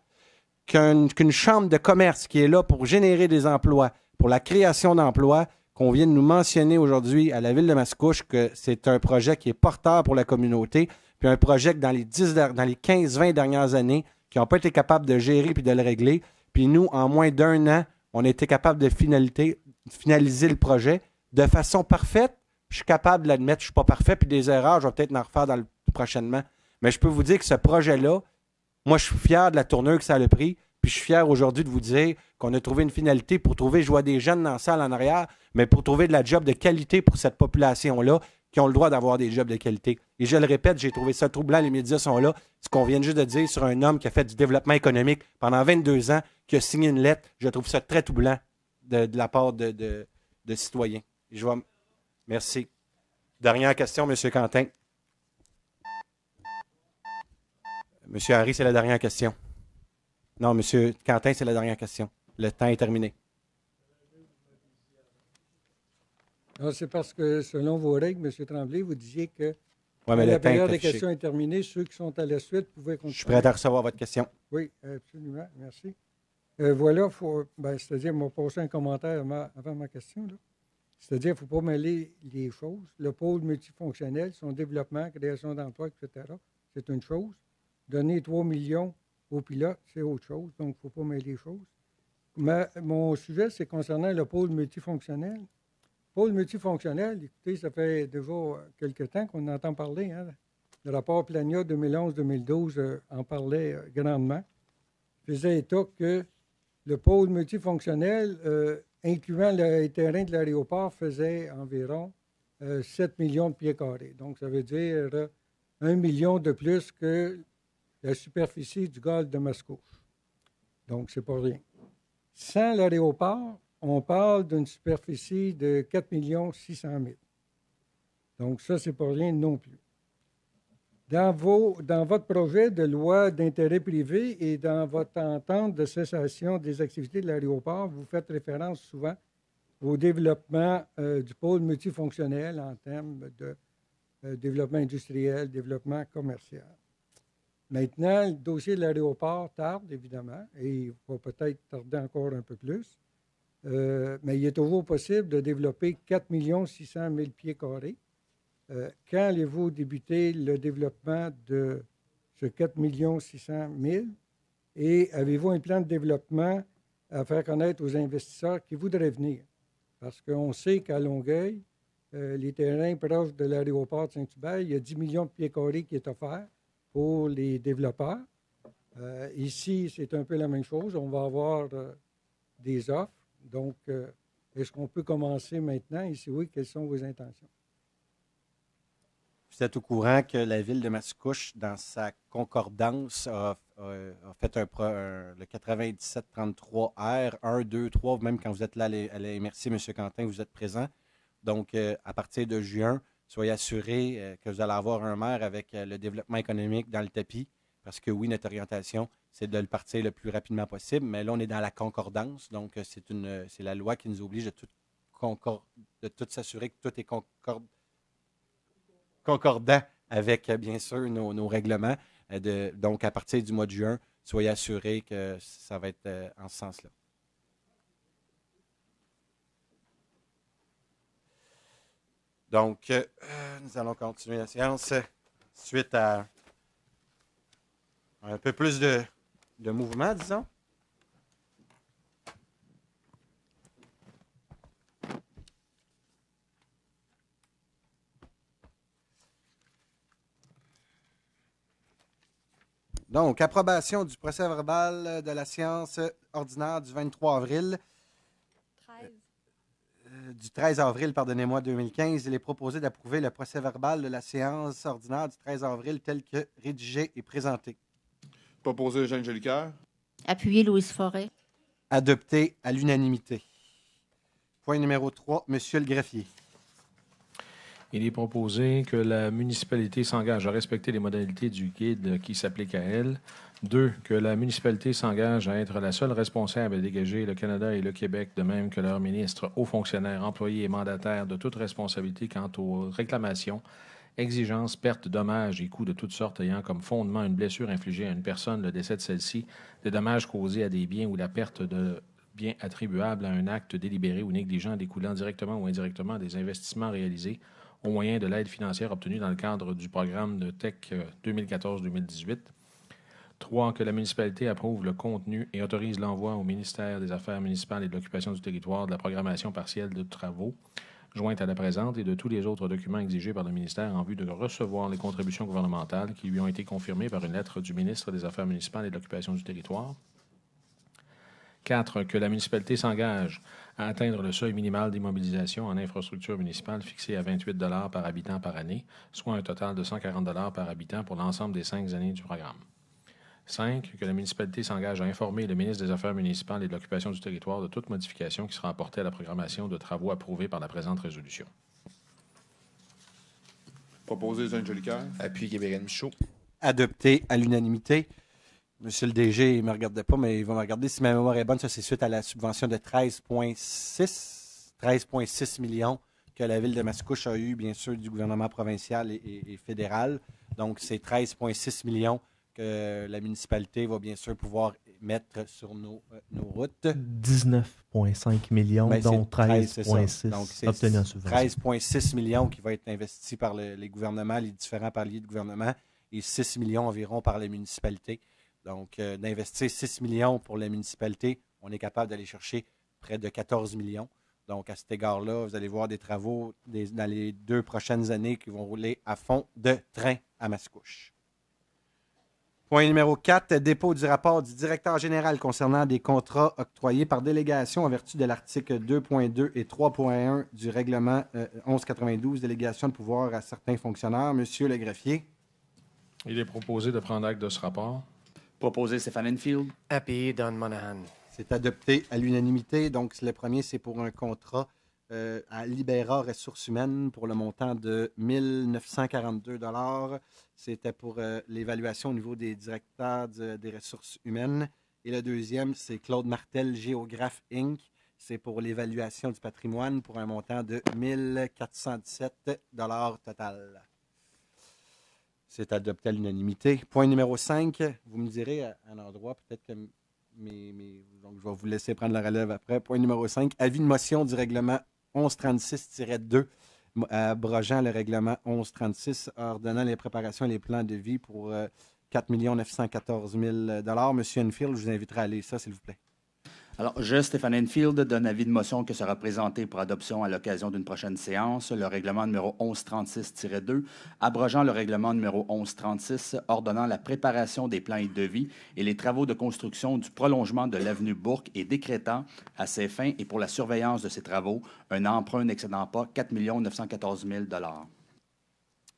Qu'une chambre de commerce qui est là pour générer des emplois, pour la création d'emplois, qu'on vient de nous mentionner aujourd'hui à la ville de Mascouche, que c'est un projet qui est porteur pour la communauté, puis un projet que dans les 15-20 dernières années, qui n'ont pas été capables de gérer puis de le régler, puis nous, en moins d'1 an, on a été capable de finaliser le projet de façon parfaite. Je suis capable de l'admettre, je ne suis pas parfait, puis des erreurs, je vais peut-être en refaire prochainement. Mais je peux vous dire que ce projet-là, moi, je suis fier de la tournure que ça a pris, puis je suis fier aujourd'hui de vous dire qu'on a trouvé une finalité pour trouver, je vois des jeunes dans la salle en arrière, mais pour trouver de la job de qualité pour cette population-là, qui ont le droit d'avoir des jobs de qualité. Et je le répète, j'ai trouvé ça troublant, les médias sont là, ce qu'on vient juste de dire sur un homme qui a fait du développement économique pendant 22 ans, qui a signé une lettre, je trouve ça très troublant de la part de citoyens. Et merci. Dernière question, M. Quentin. M. Henry, c'est la dernière question. Non, M. Quentin, c'est la dernière question. Le temps est terminé. C'est parce que, selon vos règles, M. Tremblay, vous disiez que la période des questions est terminée. Ceux qui sont à la suite pouvaient continuer. Je suis prêt à recevoir votre question. Oui, absolument. Merci. Voilà, c'est-à-dire, m'a posé un commentaire avant ma question. C'est-à-dire, il ne faut pas mêler les choses. Le pôle multifonctionnel, son développement, création d'emplois, etc., c'est une chose. Donner 3 millions aux pilotes, c'est autre chose. Donc, il ne faut pas mêler les choses. Mais mon sujet, c'est concernant le pôle multifonctionnel. Pôle multifonctionnel, écoutez, ça fait déjà quelque temps qu'on entend parler. Hein? Le rapport Plania 2011-2012 en parlait grandement. Il faisait état que le pôle multifonctionnel, incluant les terrains de l'aéroport, faisait environ 7 millions de pieds carrés. Donc, ça veut dire 1 million de plus que la superficie du golfe de Mascouche. Donc, c'est pas rien. Sans l'aéroport, on parle d'une superficie de 4 600 000. Donc, ça, c'est pas rien non plus. Dans votre projet de loi d'intérêt privé et dans votre entente de cessation des activités de l'aéroport, vous faites référence souvent au développement du pôle multifonctionnel en termes de développement industriel, développement commercial. Maintenant, le dossier de l'aéroport tarde, évidemment, et il va peut-être tarder encore un peu plus. Mais il est toujours possible de développer 4 600 000 pieds carrés. Quand allez-vous débuter le développement de ce 4 600 000? Et avez-vous un plan de développement à faire connaître aux investisseurs qui voudraient venir? Parce qu'on sait qu'à Longueuil, les terrains proches de l'aéroport de Saint-Hubert, il y a 10 millions de pieds carrés qui est offert pour les développeurs. Ici, c'est un peu la même chose. On va avoir des offres. Donc, est-ce qu'on peut commencer maintenant? Et si oui, quelles sont vos intentions? Vous êtes au courant que la ville de Mascouche, dans sa concordance, a fait le 9733R, 1, 2, 3, même quand vous êtes là à la MRC, M. Quentin, vous êtes présent. Donc, à partir de juin, soyez assurés que vous allez avoir un maire avec le développement économique dans le tapis, parce que oui, notre orientation, c'est de le partir le plus rapidement possible, mais là, on est dans la concordance, donc c'est la loi qui nous oblige de tout s'assurer que tout est concordant avec, bien sûr, nos règlements. Donc, à partir du mois de juin, soyez assurés que ça va être en ce sens-là. Donc, nous allons continuer la séance suite à un peu plus de mouvement, disons. Donc, approbation du procès-verbal de la séance ordinaire du 23 avril. Du 13 avril, pardonnez-moi, 2015. Il est proposé d'approuver le procès-verbal de la séance ordinaire du 13 avril tel que rédigé et présenté. Proposé Eugène Jolicoeur. Appuyé Louise Forêt. Adopté à l'unanimité. Point numéro 3, Monsieur le greffier. Il est proposé que la municipalité s'engage à respecter les modalités du guide qui s'applique à elle. 2. Que la municipalité s'engage à être la seule responsable à dégager le Canada et le Québec, de même que leurs ministres, hauts fonctionnaires, employés et mandataires de toute responsabilité quant aux réclamations, exigences, pertes, dommages et coûts de toutes sortes ayant comme fondement une blessure infligée à une personne, le décès de celle-ci, des dommages causés à des biens ou la perte de biens attribuables à un acte délibéré ou négligent découlant directement ou indirectement des investissements réalisés au moyen de l'aide financière obtenue dans le cadre du programme de TEC 2014-2018. 3. Que la municipalité approuve le contenu et autorise l'envoi au ministère des Affaires municipales et de l'Occupation du territoire de la programmation partielle de travaux jointe à la présente et de tous les autres documents exigés par le ministère en vue de recevoir les contributions gouvernementales qui lui ont été confirmées par une lettre du ministre des Affaires municipales et de l'Occupation du territoire. 4. Que la municipalité s'engage à atteindre le seuil minimal d'immobilisation en infrastructure municipale fixé à 28 $ par habitant par année, soit un total de 140 $ par habitant pour l'ensemble des 5 années du programme. 5. Que la municipalité s'engage à informer le ministre des Affaires municipales et de l'Occupation du territoire de toute modification qui sera apportée à la programmation de travaux approuvés par la présente résolution. Proposé Eugène Jolicoeur. Appui Gabriel Michaud. Adopté à l'unanimité. Monsieur le DG, il ne me regardait pas, mais il va me regarder. Si ma mémoire est bonne, ça c'est suite à la subvention de 13,6 millions que la ville de Mascouche a eu, bien sûr, du gouvernement provincial et fédéral. Donc, c'est 13,6 millions que la municipalité va bien sûr pouvoir mettre sur nos routes. 19,5 millions, dont 13,6 obtenus en subvention. 13,6 millions qui va être investi par les gouvernements, les différents paliers de gouvernement, et 6 millions environ par les municipalités. Donc, d'investir 6 millions pour la municipalité, on est capable d'aller chercher près de 14 millions. Donc, à cet égard-là, vous allez voir des travaux dans les 2 prochaines années qui vont rouler à fond de train à Mascouche. Point numéro 4, dépôt du rapport du directeur général concernant des contrats octroyés par délégation en vertu de l'article 2.2 et 3.1 du règlement 1192, délégation de pouvoir à certains fonctionnaires. Monsieur le greffier. Il est proposé de prendre acte de ce rapport. Proposé Stéphane Enfield. Appuyé Don Monahan. C'est adopté à l'unanimité. Donc, le premier, c'est pour un contrat à Libera Ressources humaines pour le montant de 1 942 $. C'était pour l'évaluation au niveau des directeurs des ressources humaines. Et le deuxième, c'est Claude Martel, Géographe Inc. C'est pour l'évaluation du patrimoine pour un montant de 1 417 $ total. C'est adopté à l'unanimité. Point numéro 5, vous me direz à un endroit, peut-être que donc je vais vous laisser prendre la relève après. Point numéro 5, avis de motion du règlement 1136-2, abrogeant le règlement 1136, ordonnant les préparations et les plans de vie pour 4 914 000 $. Monsieur Enfield, je vous inviterai à lire ça, s'il vous plaît. Alors, je, Stéphane Enfield, donne avis de motion que sera présenté pour adoption à l'occasion d'une prochaine séance le règlement numéro 1136-2, abrogeant le règlement numéro 1136, ordonnant la préparation des plans et devis et les travaux de construction du prolongement de l'avenue Bourque et décrétant, à ces fins et pour la surveillance de ces travaux, un emprunt n'excédant pas 4 914 000 $.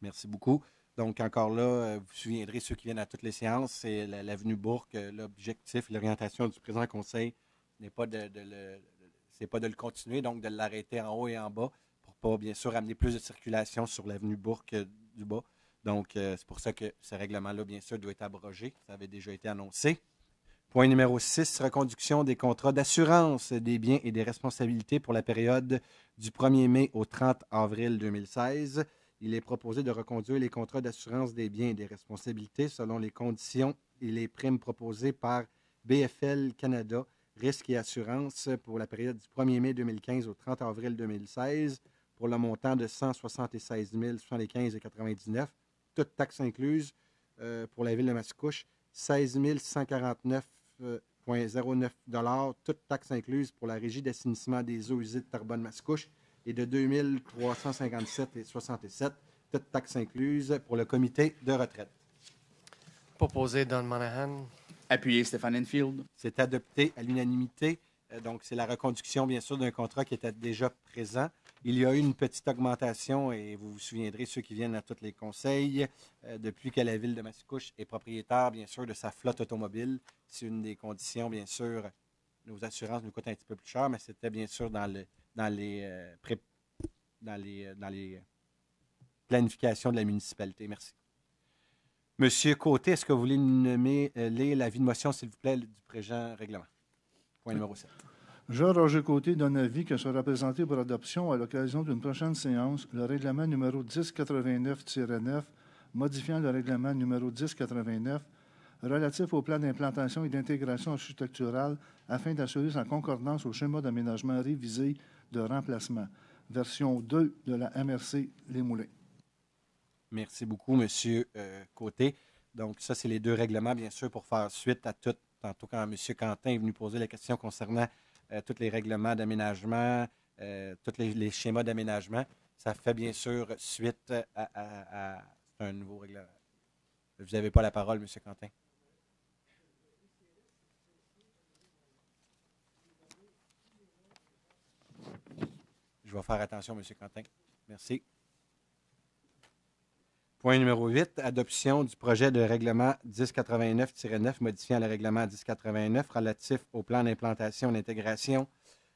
Merci beaucoup. Donc, encore là, vous vous souviendrez, ceux qui viennent à toutes les séances, c'est l'avenue Bourque. L'objectif, l'orientation du présent conseil n'est pas de le continuer, donc de l'arrêter en haut et en bas pour pas, bien sûr, amener plus de circulation sur l'avenue Bourque du bas. Donc, c'est pour ça que ce règlement-là, bien sûr, doit être abrogé. Ça avait déjà été annoncé. Point numéro 6, reconduction des contrats d'assurance des biens et des responsabilités pour la période du 1er mai au 30 avril 2016. Il est proposé de reconduire les contrats d'assurance des biens et des responsabilités selon les conditions et les primes proposées par BFL Canada, Risques et Assurances pour la période du 1er mai 2015 au 30 avril 2016 pour le montant de 176 075,99 $, toutes taxes incluses pour la ville de Mascouche, 16 149,09 $, toutes taxes incluses pour la régie d'assainissement des eaux usées de Terrebonne-Mascouche et de 2 357,67 $, toutes taxes incluses pour le comité de retraite. Proposé Don Monahan. Appuyé Stéphane Enfield. C'est adopté à l'unanimité. Donc, c'est la reconduction, bien sûr, d'un contrat qui était déjà présent. Il y a eu une petite augmentation, et vous vous souviendrez, ceux qui viennent à tous les conseils, depuis que la ville de Mascouche est propriétaire, bien sûr, de sa flotte automobile. C'est une des conditions, bien sûr. Nos assurances nous coûtent un petit peu plus cher, mais c'était bien sûr dans les planifications de la municipalité. Merci. Monsieur Côté, est-ce que vous voulez nommer l'avis de motion, s'il vous plaît, du présent règlement? Point numéro 7. Jean-Roger Côté donne avis que sera présenté pour adoption à l'occasion d'une prochaine séance le règlement numéro 1089-9, modifiant le règlement numéro 1089 relatif au plan d'implantation et d'intégration architecturale afin d'assurer sa concordance au schéma d'aménagement révisé de remplacement, version 2 de la MRC Les Moulins. Merci beaucoup, M. Côté. Donc, ça, c'est les deux règlements, bien sûr, pour faire suite à tout. Tantôt, quand M. Quentin est venu poser la question concernant tous les règlements d'aménagement, tous les schémas d'aménagement, ça fait bien sûr suite à un nouveau règlement. Vous n'avez pas la parole, M. Quentin. Je vais faire attention, M. Quentin. Merci. Point numéro 8, adoption du projet de règlement 1089-9 modifiant le règlement 1089 relatif au plan d'implantation et d'intégration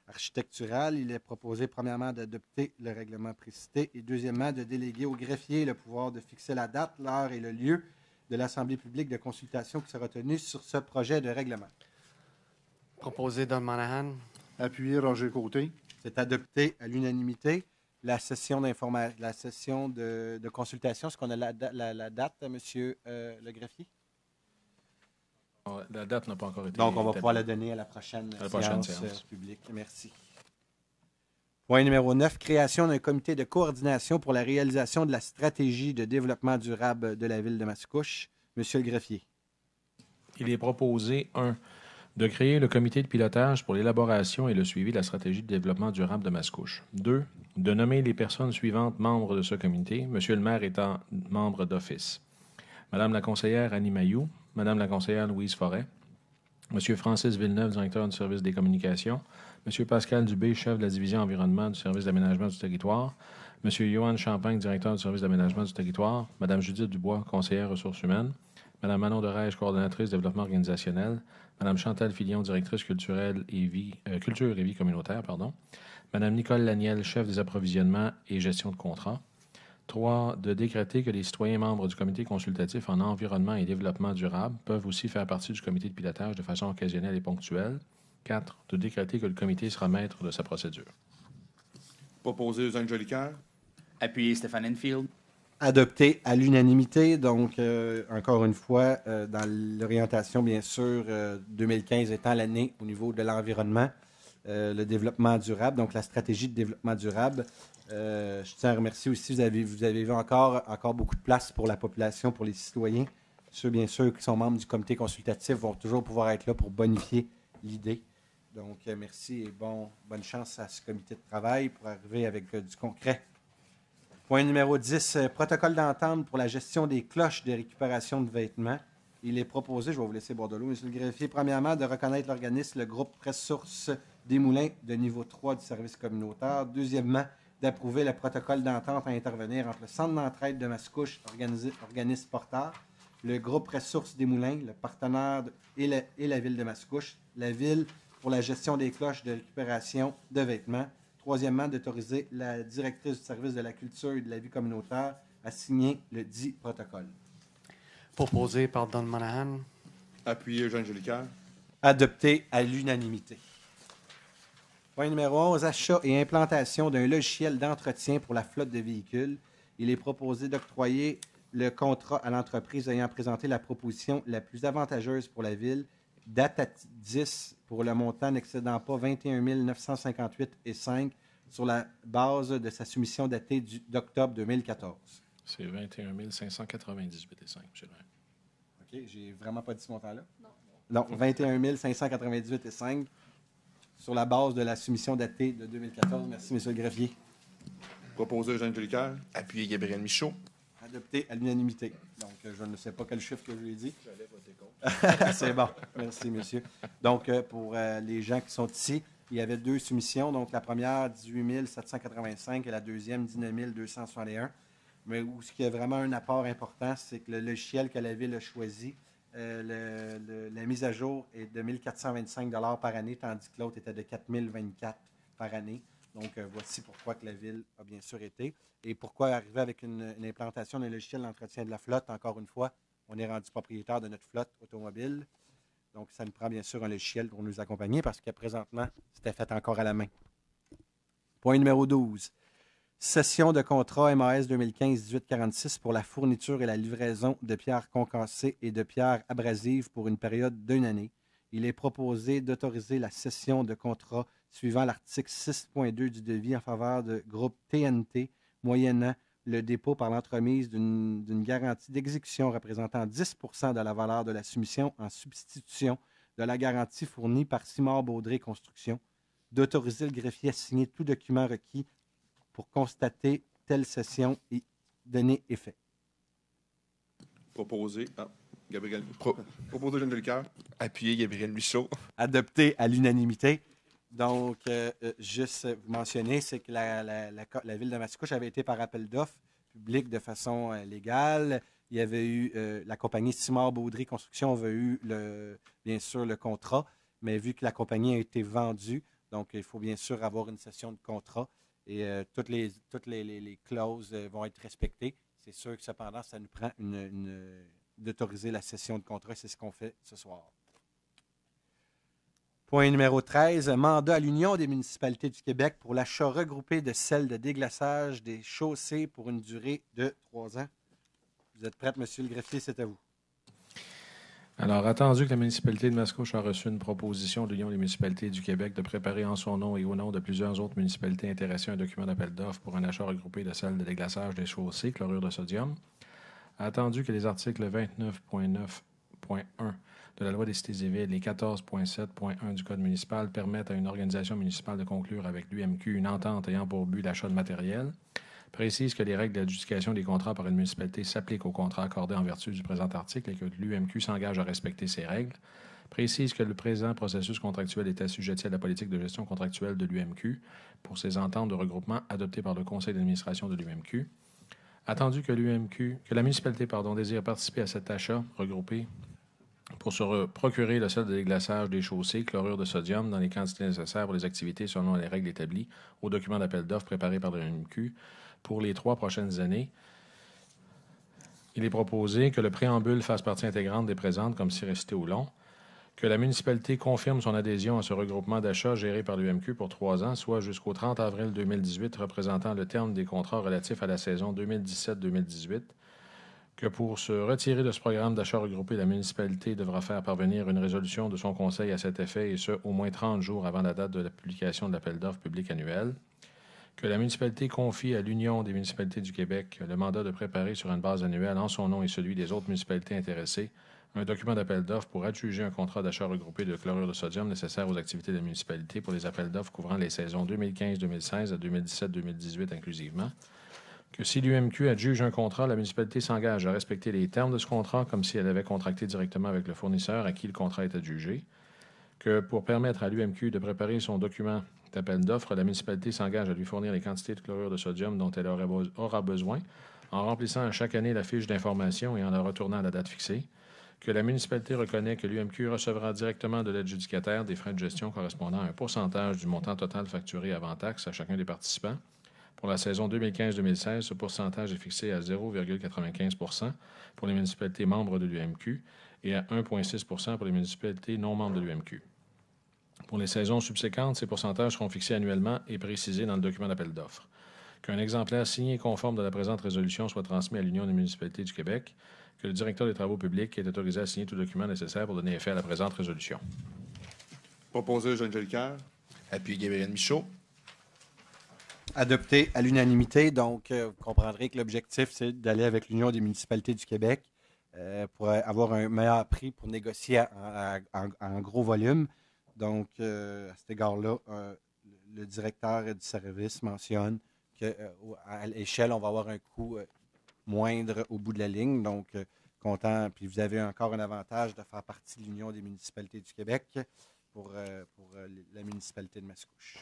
architecturale. Il est proposé, premièrement, d'adopter le règlement précité et, deuxièmement, de déléguer au greffier le pouvoir de fixer la date, l'heure et le lieu de l'Assemblée publique de consultation qui sera tenue sur ce projet de règlement. Proposé Don Monahan. Appuyé Roger Côté. C'est adopté à l'unanimité. La session de consultation, est-ce qu'on a la date, M. le greffier? La date n'a pas encore été Donc, on va pouvoir la donner à la prochaine séance publique. Merci. Point numéro 9, création d'un comité de coordination pour la réalisation de la stratégie de développement durable de la ville de Mascouche. Monsieur le greffier. Il est proposé, 1, de créer le comité de pilotage pour l'élaboration et le suivi de la stratégie de développement durable de Mascouche. 2, de nommer les personnes suivantes membres de ce comité, Monsieur le maire étant membre d'office. Madame la conseillère Annie Mailloux, Madame la conseillère Louise Forêt, Monsieur Francis Villeneuve, directeur du service des communications, Monsieur Pascal Dubé, chef de la division environnement du service d'aménagement du territoire, Monsieur Johan Champagne, directeur du service d'aménagement du territoire, Madame Judith Dubois, conseillère ressources humaines, Mme Manon Derège, coordonnatrice développement organisationnel. Mme Chantal Filion, directrice culturelle culture et vie communautaire. Mme Nicole Laniel, chef des approvisionnements et gestion de contrats. 3. De décréter que les citoyens membres du comité consultatif en environnement et développement durable peuvent aussi faire partie du comité de pilotage de façon occasionnelle et ponctuelle. 4. De décréter que le comité sera maître de sa procédure. Proposé Eugène Jolicoeur. Appuyé Stéphane Enfield. Adopté à l'unanimité. Donc, encore une fois, dans l'orientation, bien sûr, 2015 étant l'année au niveau de l'environnement, le développement durable, donc la stratégie de développement durable. Je tiens à remercier aussi, vous avez vu encore beaucoup de place pour la population, pour les citoyens. Ceux, bien sûr, qui sont membres du comité consultatif vont toujours pouvoir être là pour bonifier l'idée. Donc, merci et bonne chance à ce comité de travail pour arriver avec du concret. Point numéro 10, protocole d'entente pour la gestion des cloches de récupération de vêtements. Il est proposé, je vais vous laisser boire de l'eau, Monsieur le greffier, premièrement, de reconnaître l'organisme, le groupe Ressources des Moulins de niveau 3 du service communautaire. Deuxièmement, d'approuver le protocole d'entente à intervenir entre le Centre d'entraide de Mascouche, organisme porteur, le groupe Ressources des Moulins, le partenaire et la ville de Mascouche, la ville pour la gestion des cloches de récupération de vêtements. Troisièmement, d'autoriser la directrice du service de la culture et de la vie communautaire à signer le dit protocole. Proposé par Don Monahan. Appuyé Eugène Jolicoeur. Adopté à l'unanimité. Point numéro 11, achat et implantation d'un logiciel d'entretien pour la flotte de véhicules. Il est proposé d'octroyer le contrat à l'entreprise ayant présenté la proposition la plus avantageuse pour la ville, date à 10 pour le montant n'excédant pas 21 958,5 sur la base de sa soumission datée d'octobre 2014. C'est 21 598,5, M. le maire. OK, j'ai vraiment pas dit ce montant-là? Non. Non, 21 598,5 sur la base de la soumission datée de 2014. Merci, M. le greffier. Proposé Eugène Jolicoeur. Appuyé Gabriel Michaud. Adopté à l'unanimité. Donc, je ne sais pas quel chiffre que je lui ai dit. J'allais voter contre. C'est bon. Merci, monsieur. Donc, pour les gens qui sont ici, il y avait deux soumissions. Donc, la première, 18 785 et la deuxième, 19 261. Mais où ce qui a vraiment un apport important, c'est que le logiciel que la ville a choisi, la mise à jour est de 1 425 $ par année, tandis que l'autre était de 4 024 par année. Donc, voici pourquoi que la ville a bien sûr été. Et pourquoi arriver avec une implantation d'un logiciel d'entretien de la flotte. Encore une fois, on est rendu propriétaire de notre flotte automobile. Donc, ça nous prend bien sûr un logiciel pour nous accompagner parce que présentement, c'était fait encore à la main. Point numéro 12. Cession de contrat MAS 2015-1846 pour la fourniture et la livraison de pierres concassées et de pierres abrasives pour une période d'1 année. Il est proposé d'autoriser la cession de contrat suivant l'article 6.2 du devis en faveur de groupe TNT, moyennant le dépôt par l'entremise d'une garantie d'exécution représentant 10 % de la valeur de la soumission en substitution de la garantie fournie par Simard Baudré Construction, d'autoriser le greffier à signer tout document requis pour constater telle cession et donner effet. Proposé. Proposé Eugène Jolicoeur. Appuyé Gabriel Michaud. Adopté à l'unanimité. Donc, juste vous mentionner, c'est que la ville de Mascouche avait été par appel d'offres public de façon légale. Il y avait eu la compagnie Simard Baudry Construction avait eu bien sûr le contrat, mais vu que la compagnie a été vendue, donc il faut bien sûr avoir une session de contrat et toutes les clauses vont être respectées. C'est sûr que cependant, ça nous prend d'autoriser la session de contrat. C'est ce qu'on fait ce soir. Point numéro 13, mandat à l'Union des municipalités du Québec pour l'achat regroupé de sels de déglaçage des chaussées pour une durée de 3 ans. Vous êtes prête, Monsieur le greffier, c'est à vous. Alors, attendu que la municipalité de Mascouche a reçu une proposition de l'Union des municipalités du Québec de préparer en son nom et au nom de plusieurs autres municipalités intéressées un document d'appel d'offres pour un achat regroupé de sels de déglaçage des chaussées, chlorure de sodium, attendu que les articles 29.9.1 de la loi des cités et villes et 14.7.1 du Code municipal permettent à une organisation municipale de conclure avec l'UMQ une entente ayant pour but l'achat de matériel, précise que les règles d'adjudication des contrats par une municipalité s'appliquent aux contrats accordés en vertu du présent article et que l'UMQ s'engage à respecter ces règles, précise que le présent processus contractuel est assujetti à la politique de gestion contractuelle de l'UMQ pour ses ententes de regroupement adoptées par le conseil d'administration de l'UMQ, Attendu que la municipalité désire participer à cet achat regroupé pour se procurer le sel de déglaçage des chaussées, chlorure de sodium dans les quantités nécessaires pour les activités selon les règles établies au document d'appel d'offres préparé par l'UMQ pour les 3 prochaines années. Il est proposé que le préambule fasse partie intégrante des présentes, comme si récité au long, que la municipalité confirme son adhésion à ce regroupement d'achat géré par l'UMQ pour 3 ans, soit jusqu'au 30 avril 2018, représentant le terme des contrats relatifs à la saison 2017-2018, que pour se retirer de ce programme d'achat regroupé, la municipalité devra faire parvenir une résolution de son conseil à cet effet, et ce, au moins 30 jours avant la date de la publication de l'appel d'offres public annuel, que la municipalité confie à l'Union des municipalités du Québec le mandat de préparer sur une base annuelle en son nom et celui des autres municipalités intéressées un document d'appel d'offres pour adjuger un contrat d'achat regroupé de chlorure de sodium nécessaire aux activités de la municipalité pour les appels d'offres couvrant les saisons 2015-2016 à 2017-2018 inclusivement, que si l'UMQ adjuge un contrat, la municipalité s'engage à respecter les termes de ce contrat comme si elle avait contracté directement avec le fournisseur à qui le contrat est adjugé, que pour permettre à l'UMQ de préparer son document d'appel d'offres, la municipalité s'engage à lui fournir les quantités de chlorure de sodium dont elle aura besoin en remplissant à chaque année la fiche d'information et en la retournant à la date fixée, que la municipalité reconnaît que l'UMQ recevra directement de l'adjudicataire des frais de gestion correspondant à un pourcentage du montant total facturé avant taxe à chacun des participants. Pour la saison 2015-2016, ce pourcentage est fixé à 0,95 % pour les municipalités membres de l'UMQ et à 1,6 % pour les municipalités non membres de l'UMQ. Pour les saisons subséquentes, ces pourcentages seront fixés annuellement et précisés dans le document d'appel d'offres. Qu'un exemplaire signé et conforme de la présente résolution soit transmis à l'Union des municipalités du Québec, que le directeur des travaux publics est autorisé à signer tout document nécessaire pour donner effet à la présente résolution. Proposé, Jean Jolicoeur. Appuyé, Gabriel Michaud. Adopté à l'unanimité. Donc, vous comprendrez que l'objectif, c'est d'aller avec l'Union des municipalités du Québec pour avoir un meilleur prix pour négocier en gros volume. Donc, à cet égard-là, le directeur du service mentionne qu'à l'échelle, on va avoir un coût moindre au bout de la ligne. Donc, content. Puis vous avez encore un avantage de faire partie de l'Union des municipalités du Québec pour la municipalité de Mascouche.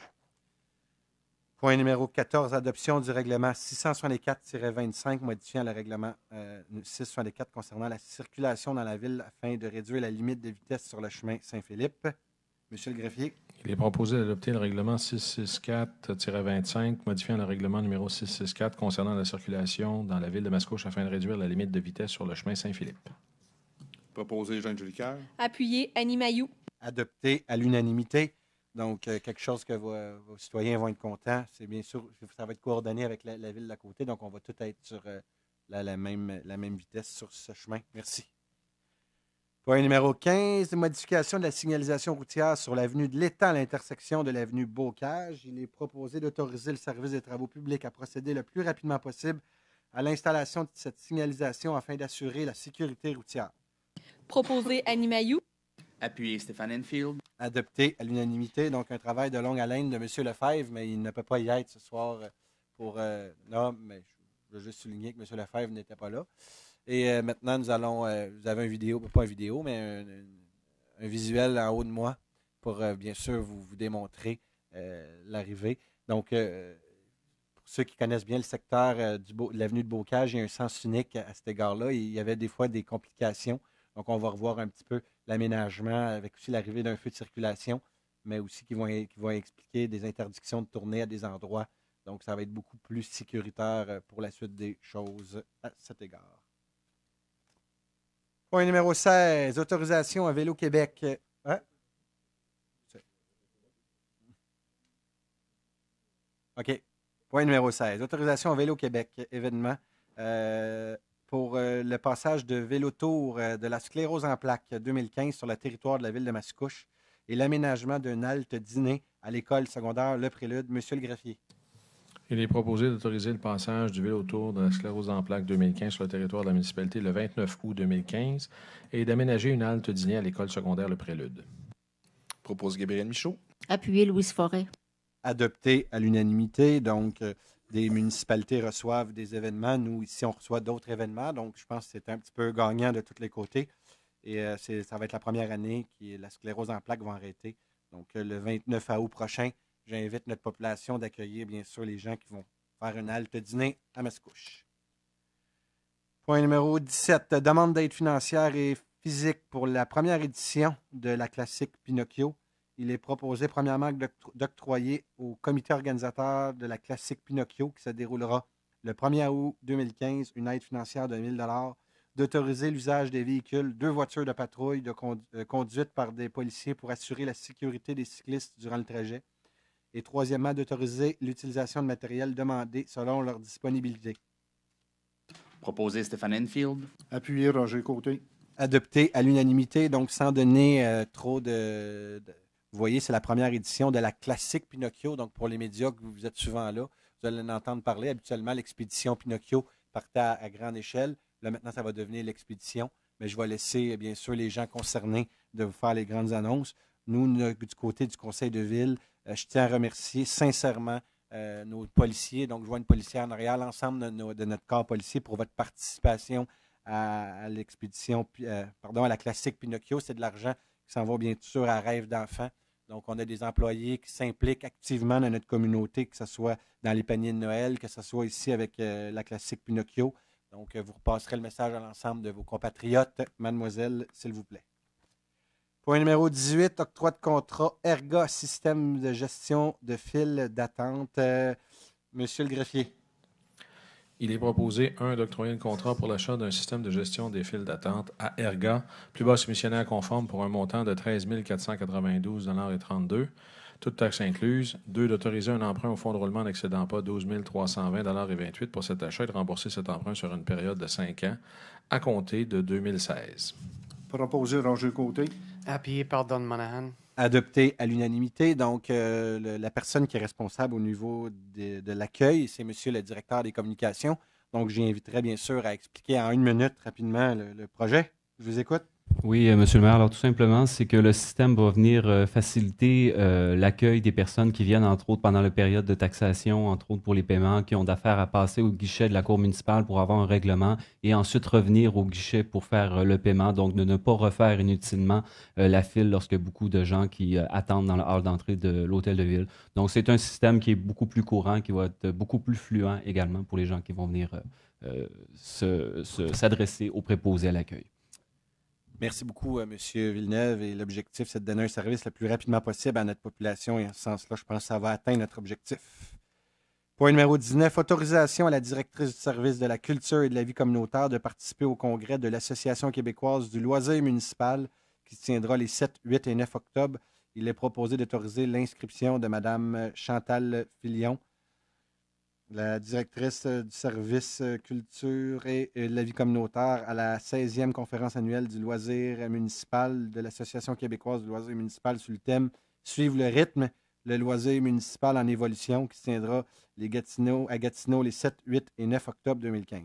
Point numéro 14, adoption du règlement 664-25, modifiant le règlement 664 concernant la circulation dans la ville afin de réduire la limite de vitesse sur le chemin Saint-Philippe. Monsieur le greffier. Il est proposé d'adopter le règlement 664-25, modifiant le règlement numéro 664 concernant la circulation dans la ville de Mascouche afin de réduire la limite de vitesse sur le chemin Saint-Philippe. Proposé, Jean Jolicoeur. Appuyé, Annie Mailloux. Adopté à l'unanimité. Donc, quelque chose que vos citoyens vont être contents. C'est bien sûr, ça va être coordonné avec la ville d'à côté. Donc, on va tout être sur la même vitesse sur ce chemin. Merci. Point numéro 15, modification de la signalisation routière sur l'avenue de l'Étang à l'intersection de l'avenue Bocage. Il est proposé d'autoriser le service des travaux publics à procéder le plus rapidement possible à l'installation de cette signalisation afin d'assurer la sécurité routière. Proposé, Annie Mailloux. Appuyé, Stéphane Enfield. Adopté à l'unanimité. Donc, un travail de longue haleine de M. Lefebvre, mais il ne peut pas y être ce soir là, mais je veux juste souligner que M. Lefebvre n'était pas là. Et maintenant, nous allons, vous avez une vidéo, pas une vidéo, mais un visuel en haut de moi pour, bien sûr, vous démontrer l'arrivée. Donc, pour ceux qui connaissent bien le secteur de l'avenue de Bocage, il y a un sens unique à cet égard-là. Il y avait des fois des complications. Donc, on va revoir un petit peu l'aménagement avec aussi l'arrivée d'un feu de circulation, mais aussi qui vont expliquer des interdictions de tourner à des endroits. Donc, ça va être beaucoup plus sécuritaire pour la suite des choses à cet égard. Point numéro 16, autorisation à Vélo Québec. Hein? OK. Point numéro 16, autorisation à Vélo Québec, événement pour le passage de Vélotour de la sclérose en plaques 2015 sur le territoire de la ville de Mascouche et l'aménagement d'un halte dîner à l'école secondaire Le Prélude. Monsieur le greffier. Il est proposé d'autoriser le passage du Vélotour de la sclérose en plaques 2015 sur le territoire de la municipalité le 29 août 2015 et d'aménager une halte dîner à l'école secondaire Le Prélude. Propose Gabriel Michaud. Appuyé, Louise Forêt. Adopté à l'unanimité. Donc, des municipalités reçoivent des événements. Nous, ici, on reçoit d'autres événements. Donc, je pense que c'est un petit peu gagnant de tous les côtés. Et ça va être la première année que la sclérose en plaques va arrêter. Donc, le 29 août prochain, j'invite notre population d'accueillir, bien sûr, les gens qui vont faire une halte dîner à Mascouche. Point numéro 17. Demande d'aide financière et physique pour la première édition de la classique Pinocchio. Il est proposé, premièrement, d'octroyer au comité organisateur de la classique Pinocchio, qui se déroulera le 1er août 2015, une aide financière de 1 000 $, d'autoriser l'usage des véhicules, 2 voitures de patrouille conduites par des policiers pour assurer la sécurité des cyclistes durant le trajet. Et troisièmement, d'autoriser l'utilisation de matériel demandé selon leur disponibilité. Proposé Stéphane Enfield. Appuyé Roger Côté. Adopté à l'unanimité, donc sans donner trop de... Vous voyez, c'est la première édition de la classique Pinocchio. Donc, pour les médias, vous êtes souvent là, vous allez en entendre parler. Habituellement, l'expédition Pinocchio partait à grande échelle. Là, maintenant, ça va devenir l'expédition. Mais je vais laisser, bien sûr, les gens concernés de vous faire les grandes annonces. Nous, du côté du conseil de ville, je tiens à remercier sincèrement nos policiers. Donc, je vois une policière en arrière, l'ensemble de notre corps policier pour votre participation à l'expédition, à la classique Pinocchio. C'est de l'argent qui s'en va bien sûr à Rêve d'enfants. Donc, on a des employés qui s'impliquent activement dans notre communauté, que ce soit dans les paniers de Noël, que ce soit ici avec la classique Pinocchio. Donc, vous repasserez le message à l'ensemble de vos compatriotes. Mademoiselle, s'il vous plaît. Point numéro 18, octroi de contrat Erga, système de gestion de file d'attente. Monsieur le greffier. Il est proposé, d'octroyer le contrat pour l'achat d'un système de gestion des files d'attente à Erga, plus bas soumissionnaire conforme pour un montant de 13 492,32 $, toutes taxes incluses. 2, d'autoriser un emprunt au fonds de roulement n'excédant pas 12 320,28 $ pour cet achat et de rembourser cet emprunt sur une période de 5 ans à compter de 2016. Proposé Roger Côté. Appuyé par Don Monahan. Adopté à l'unanimité. Donc, la personne qui est responsable au niveau de l'accueil, c'est monsieur le directeur des communications. Donc, j'y inviterai bien sûr à expliquer en 1 minute rapidement le projet. Je vous écoute. Oui, Monsieur le maire, alors tout simplement, c'est que le système va venir faciliter l'accueil des personnes qui viennent, entre autres, pendant la période de taxation, entre autres pour les paiements, qui ont d'affaires à passer au guichet de la Cour municipale pour avoir un règlement et ensuite revenir au guichet pour faire le paiement. Donc, de ne pas refaire inutilement la file lorsque beaucoup de gens qui attendent dans le hall d'entrée de l'hôtel de ville. Donc, c'est un système qui est beaucoup plus courant, qui va être beaucoup plus fluent également pour les gens qui vont venir s'adresser aux préposés à l'accueil. Merci beaucoup, M. Villeneuve. Et l'objectif, c'est de donner un service le plus rapidement possible à notre population. Et en ce sens-là, je pense que ça va atteindre notre objectif. Point numéro 19, autorisation à la directrice du service de la culture et de la vie communautaire de participer au congrès de l'Association québécoise du loisir municipal qui se tiendra les 7, 8 et 9 octobre. Il est proposé d'autoriser l'inscription de Mme Chantal Filion, la directrice du service culture et de la vie communautaire à la 16e conférence annuelle du loisir municipal de l'Association québécoise du loisir municipal sous le thème « Suivre le rythme, le loisir municipal en évolution » qui se tiendra à Gatineau les 7, 8 et 9 octobre 2015.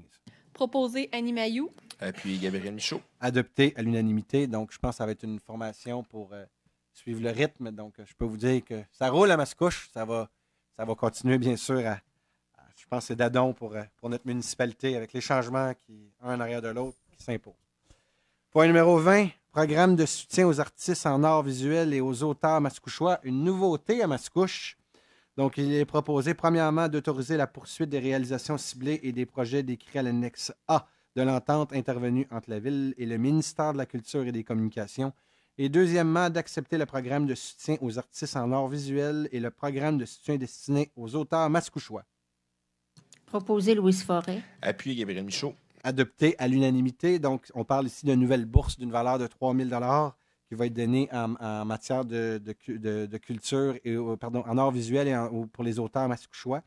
Proposé Annie Mailloux. Puis Gabriel Michaud. Adopté à l'unanimité. Donc, je pense que ça va être une formation pour suivre le rythme. Donc, je peux vous dire que ça roule à Mascouche. Ça va continuer, bien sûr, je pense que c'est d'adon pour notre municipalité avec les changements un en arrière de l'autre qui s'imposent. Point numéro 20, programme de soutien aux artistes en arts visuels et aux auteurs mascouchois. Une nouveauté à Mascouche. Donc, il est proposé, premièrement, d'autoriser la poursuite des réalisations ciblées et des projets décrits à l'annexe A de l'entente intervenue entre la Ville et le ministère de la Culture et des Communications. Et deuxièmement, d'accepter le programme de soutien aux artistes en arts visuels et le programme de soutien destiné aux auteurs mascouchois. Proposé Louise Forêt. Appuyé Gabriel Michaud. Adopté à l'unanimité. Donc, on parle ici d'une nouvelle bourse d'une valeur de 3 000 $ qui va être donnée en matière de culture, en art visuel et pour les auteurs mascouchois.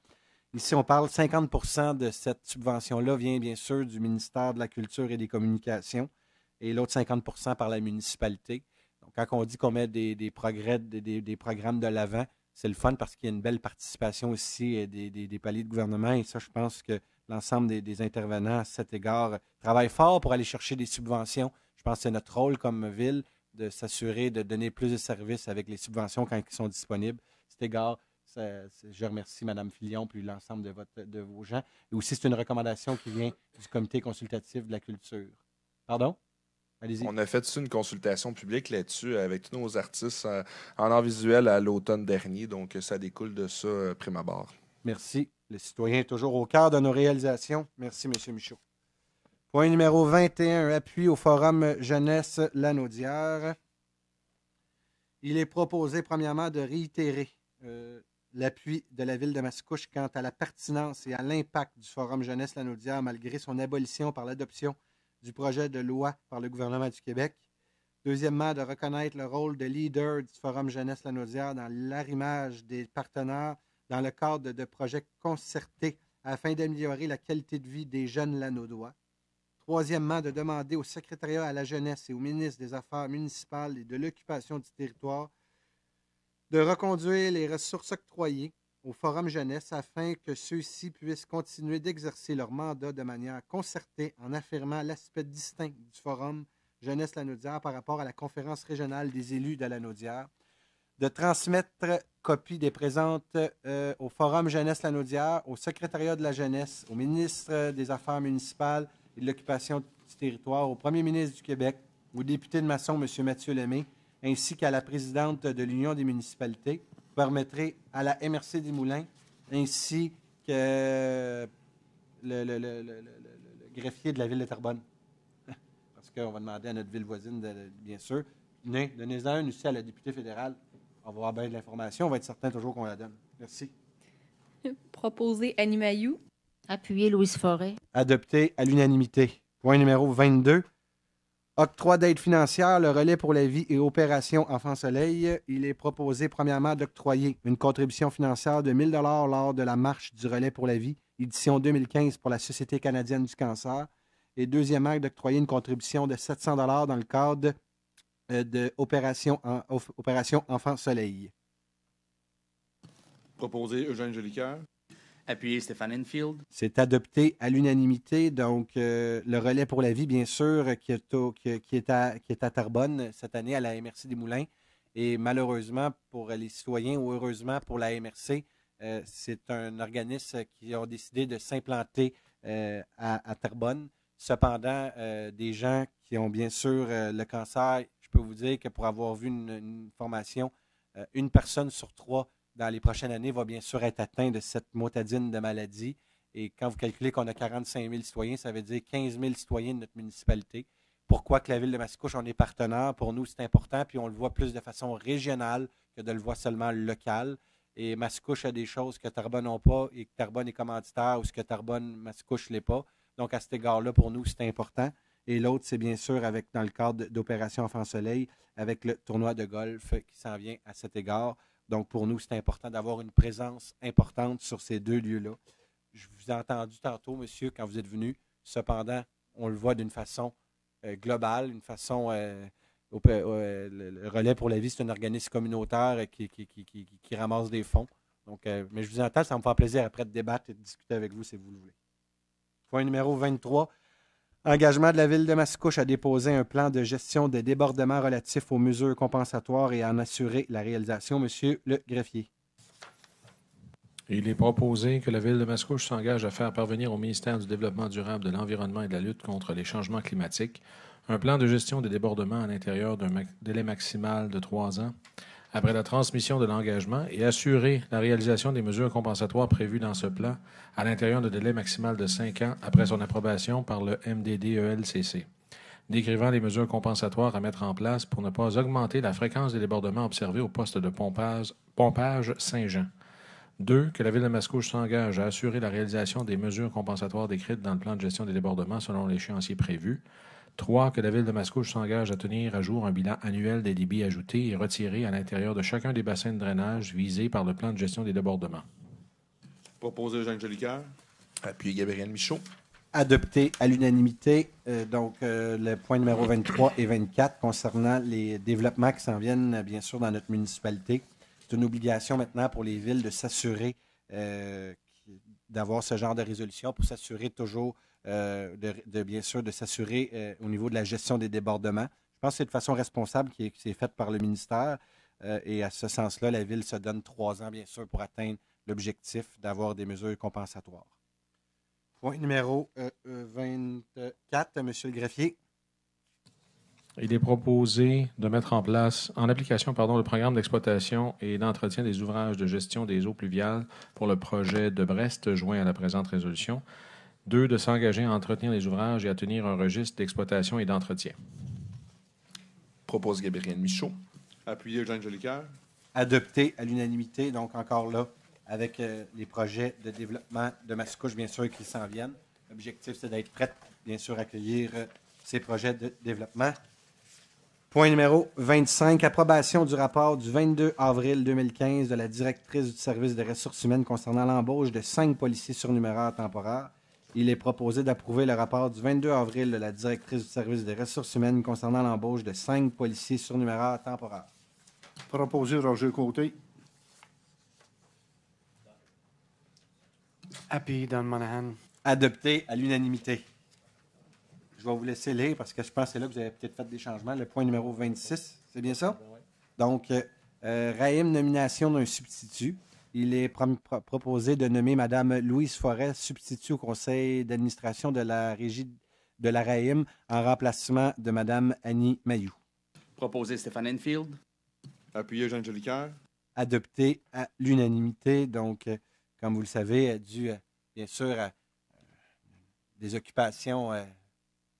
Ici, on parle 50 % de cette subvention-là vient bien sûr du ministère de la Culture et des Communications et l'autre 50 % par la municipalité. Donc, quand on dit qu'on met des programmes de l'avant, c'est le fun parce qu'il y a une belle participation aussi des paliers de gouvernement. Et ça, je pense que l'ensemble des intervenants à cet égard travaillent fort pour aller chercher des subventions. Je pense que c'est notre rôle comme ville de s'assurer de donner plus de services avec les subventions quand ils sont disponibles. À cet égard, je remercie Mme Filion et l'ensemble de vos gens. Et aussi, c'est une recommandation qui vient du comité consultatif de la culture. Pardon? Allez-y. On a fait une consultation publique là-dessus avec tous nos artistes en art visuel à l'automne dernier. Donc, ça découle de ça, prime abord. Merci. Le citoyen est toujours au cœur de nos réalisations. Merci, M. Michaud. Point numéro 21, appui au Forum Jeunesse Lanaudière. Il est proposé, premièrement, de réitérer l'appui de la Ville de Mascouche quant à la pertinence et à l'impact du Forum Jeunesse Lanaudière malgré son abolition par l'adoption du projet de loi par le gouvernement du Québec. Deuxièmement, de reconnaître le rôle de leader du Forum Jeunesse Lanaudière dans l'arrimage des partenaires dans le cadre de projets concertés afin d'améliorer la qualité de vie des jeunes Lanaudois. Troisièmement, de demander au secrétariat à la jeunesse et au ministre des Affaires municipales et de l'occupation du territoire de reconduire les ressources octroyées au Forum Jeunesse afin que ceux-ci puissent continuer d'exercer leur mandat de manière concertée en affirmant l'aspect distinct du Forum Jeunesse Lanaudière par rapport à la conférence régionale des élus de Lanaudière, de transmettre copie des présentes au Forum Jeunesse Lanaudière, au secrétariat de la jeunesse, au ministre des Affaires municipales et de l'occupation du territoire, au premier ministre du Québec, au député de Masson, M. Mathieu Lemay, ainsi qu'à la présidente de l'Union des municipalités, permettrait à la MRC des Moulins, ainsi que le greffier de la ville de Terrebonne. Parce qu'on va demander à notre ville voisine, bien sûr. Donnez-en un aussi à la députée fédérale. On va avoir bien de l'information. On va être certain toujours qu'on la donne. Merci. Proposer Annie Mailloux. Appuyer Louise Forêt. Adopté à l'unanimité. Point numéro 22. Octroi d'aide financière, le relais pour la vie et opération Enfants Soleil. Il est proposé, premièrement, d'octroyer une contribution financière de 1 000 $ lors de la marche du relais pour la vie, édition 2015 pour la Société canadienne du cancer. Et deuxièmement, d'octroyer une contribution de 700 $ dans le cadre de Opération Enfants Soleil. Proposé Eugène Jolicoeur. Appuyé Stéphane Enfield. C'est adopté à l'unanimité. Donc, le relais pour la vie, bien sûr, qui est à Terrebonne cette année à la MRC des Moulins. Et malheureusement pour les citoyens ou heureusement pour la MRC, c'est un organisme qui a décidé de s'implanter à Terrebonne. Cependant, des gens qui ont bien sûr le cancer, je peux vous dire que pour avoir vu une formation, une personne sur 3 dans les prochaines années va bien sûr être atteint de cette motadine de maladie. Et quand vous calculez qu'on a 45 000 citoyens, ça veut dire 15 000 citoyens de notre municipalité. Pourquoi que la ville de Mascouche, on est partenaire? Pour nous, c'est important, puis on le voit plus de façon régionale que de le voir seulement local. Et Mascouche a des choses que Terrebonne n'a pas et que Terrebonne est commanditaire ou ce que Terrebonne, Mascouche ne l'est pas. Donc, à cet égard-là, pour nous, c'est important. Et l'autre, c'est bien sûr dans le cadre d'Opération Enfants Soleil, avec le tournoi de golf qui s'en vient à cet égard. Donc, pour nous, c'est important d'avoir une présence importante sur ces deux lieux-là. Je vous ai entendu tantôt, monsieur, quand vous êtes venu. Cependant, on le voit d'une façon globale, une façon... le Relais pour la vie, c'est un organisme communautaire qui ramasse des fonds. Donc, mais je vous entends, ça me fait plaisir après de débattre et de discuter avec vous si vous le voulez. Point numéro 23. Engagement de la Ville de Mascouche à déposer un plan de gestion des débordements relatifs aux mesures compensatoires et à en assurer la réalisation. Monsieur le greffier. Il est proposé que la Ville de Mascouche s'engage à faire parvenir au ministère du Développement durable, de l'Environnement et de la lutte contre les changements climatiques un plan de gestion des débordements à l'intérieur d'un délai maximal de 3 ans après la transmission de l'engagement et assurer la réalisation des mesures compensatoires prévues dans ce plan à l'intérieur d'un délai maximal de 5 ans après son approbation par le MDD-ELCC, décrivant les mesures compensatoires à mettre en place pour ne pas augmenter la fréquence des débordements observés au poste de pompage Saint-Jean. 2. Que la Ville de Mascouche s'engage à assurer la réalisation des mesures compensatoires décrites dans le plan de gestion des débordements selon l'échéancier prévu. 3. Que la Ville de Mascouche s'engage à tenir à jour un bilan annuel des débits ajoutés et retirés à l'intérieur de chacun des bassins de drainage visés par le plan de gestion des débordements. Proposé Jean Jolicoeur. Appuyé Gabriel Michaud. Adopté à l'unanimité. Le point numéro 23 et 24 concernant les développements qui s'en viennent, bien sûr, dans notre municipalité. C'est une obligation maintenant pour les villes de s'assurer d'avoir ce genre de résolution pour s'assurer toujours bien sûr, de s'assurer au niveau de la gestion des débordements. Je pense que c'est de façon responsable qui est faite par le ministère. Et à ce sens-là, la Ville se donne 3 ans, bien sûr, pour atteindre l'objectif d'avoir des mesures compensatoires. Point numéro 24, M. le greffier. Il est proposé de mettre en place, en application le programme d'exploitation et d'entretien des ouvrages de gestion des eaux pluviales pour le projet de Brest joint à la présente résolution, 2, de s'engager à entretenir les ouvrages et à tenir un registre d'exploitation et d'entretien. Propose Gabriel Michaud. Appuyé Eugène Jolicoeur. Adopté à l'unanimité, donc encore là, avec les projets de développement de Mascouche, bien sûr, qui s'en viennent. L'objectif, c'est d'être prêt, bien sûr, à accueillir ces projets de développement. Point numéro 25, approbation du rapport du 22 avril 2015 de la directrice du service des ressources humaines concernant l'embauche de 5 policiers surnuméraires temporaires. Il est proposé d'approuver le rapport du 22 avril de la directrice du service des ressources humaines concernant l'embauche de 5 policiers surnuméraires temporaires. Proposé Roger Côté. Appuyé Don Monahan. Adopté à l'unanimité. Je vais vous laisser lire parce que je pense que c'est là que vous avez peut-être fait des changements. Le point numéro 26, c'est bien ça? Donc, Raïm, nomination d'un substitut. Il est proposé de nommer Mme Louise Forêt, substitut au conseil d'administration de la régie de la Raïm, en remplacement de Mme Annie Mayou. Proposé Stéphane Enfield. Appuyé Eugène Jolicoeur. Adopté à l'unanimité. Donc, comme vous le savez, dû, bien sûr, à des occupations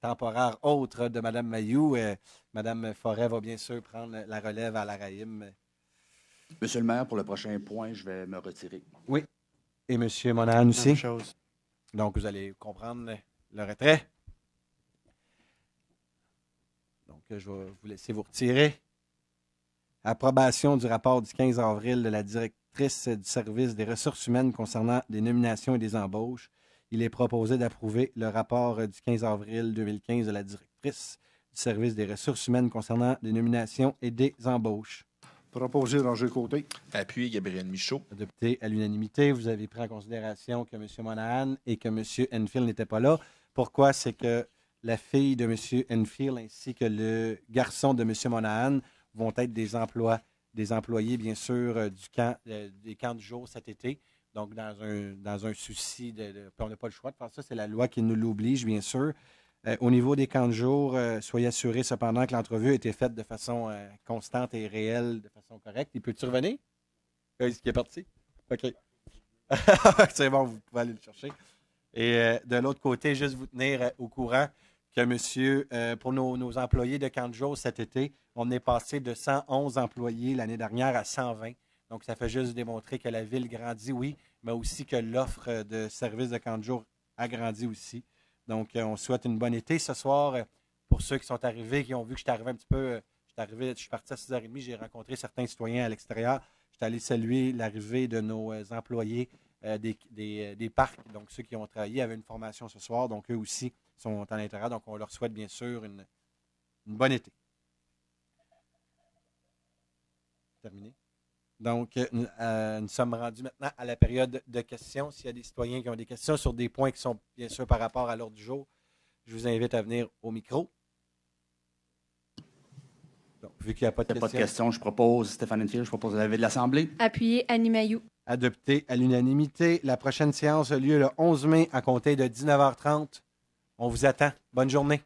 temporaires autres de Mme Mayou, Mme Forêt va bien sûr prendre la relève à la Raïm. Monsieur le maire, pour le prochain point, je vais me retirer. Oui. Et M. Monahan aussi. Même chose. Donc, vous allez comprendre le retrait. Donc, je vais vous laisser vous retirer. Approbation du rapport du 15 avril de la directrice du service des ressources humaines concernant des nominations et des embauches. Il est proposé d'approuver le rapport du 15 avril 2015 de la directrice du service des ressources humaines concernant des nominations et des embauches. Proposé Roger Côté. Appuyé Gabriel Michaud. Adopté à l'unanimité. Vous avez pris en considération que M. Monahan et que M. Enfield n'étaient pas là. Pourquoi? C'est que la fille de M. Enfield ainsi que le garçon de M. Monahan vont être des employés, bien sûr, des camps du jour cet été. Donc, dans un souci de on n'a pas le choix de faire ça, c'est la loi qui nous l'oblige, bien sûr. Au niveau des camps de jour, soyez assurés cependant que l'entrevue a été faite de façon constante et réelle, de façon correcte. Il peut-tu revenir? Est-ce qu'il est parti? OK. C'est bon, vous pouvez aller le chercher. Et de l'autre côté, juste vous tenir au courant que pour nos employés de camp de jour cet été, on est passé de 111 employés l'année dernière à 120. Donc, ça fait juste démontrer que la ville grandit, oui, mais aussi que l'offre de services de camp de jour a grandi aussi. Donc, on souhaite une bonne été. Ce soir, pour ceux qui sont arrivés, qui ont vu que je suis arrivé un petit peu, je suis parti à 6h30, j'ai rencontré certains citoyens à l'extérieur. Je suis allé saluer l'arrivée de nos employés des parcs, donc ceux qui ont travaillé avaient une formation ce soir, donc eux aussi sont à l'intérieur. Donc, on leur souhaite bien sûr une bonne été. Terminé. Donc, nous sommes rendus maintenant à la période de questions. S'il y a des citoyens qui ont des questions sur des points qui sont bien sûr par rapport à l'ordre du jour, je vous invite à venir au micro. Donc, vu qu'il n'y a pas de questions, je propose Stéphane Enfield, je propose l'avis de l'Assemblée. Appuyé Annie Mayou. Adopté à l'unanimité. La prochaine séance a lieu le 11 mai à compter de 19h30. On vous attend. Bonne journée.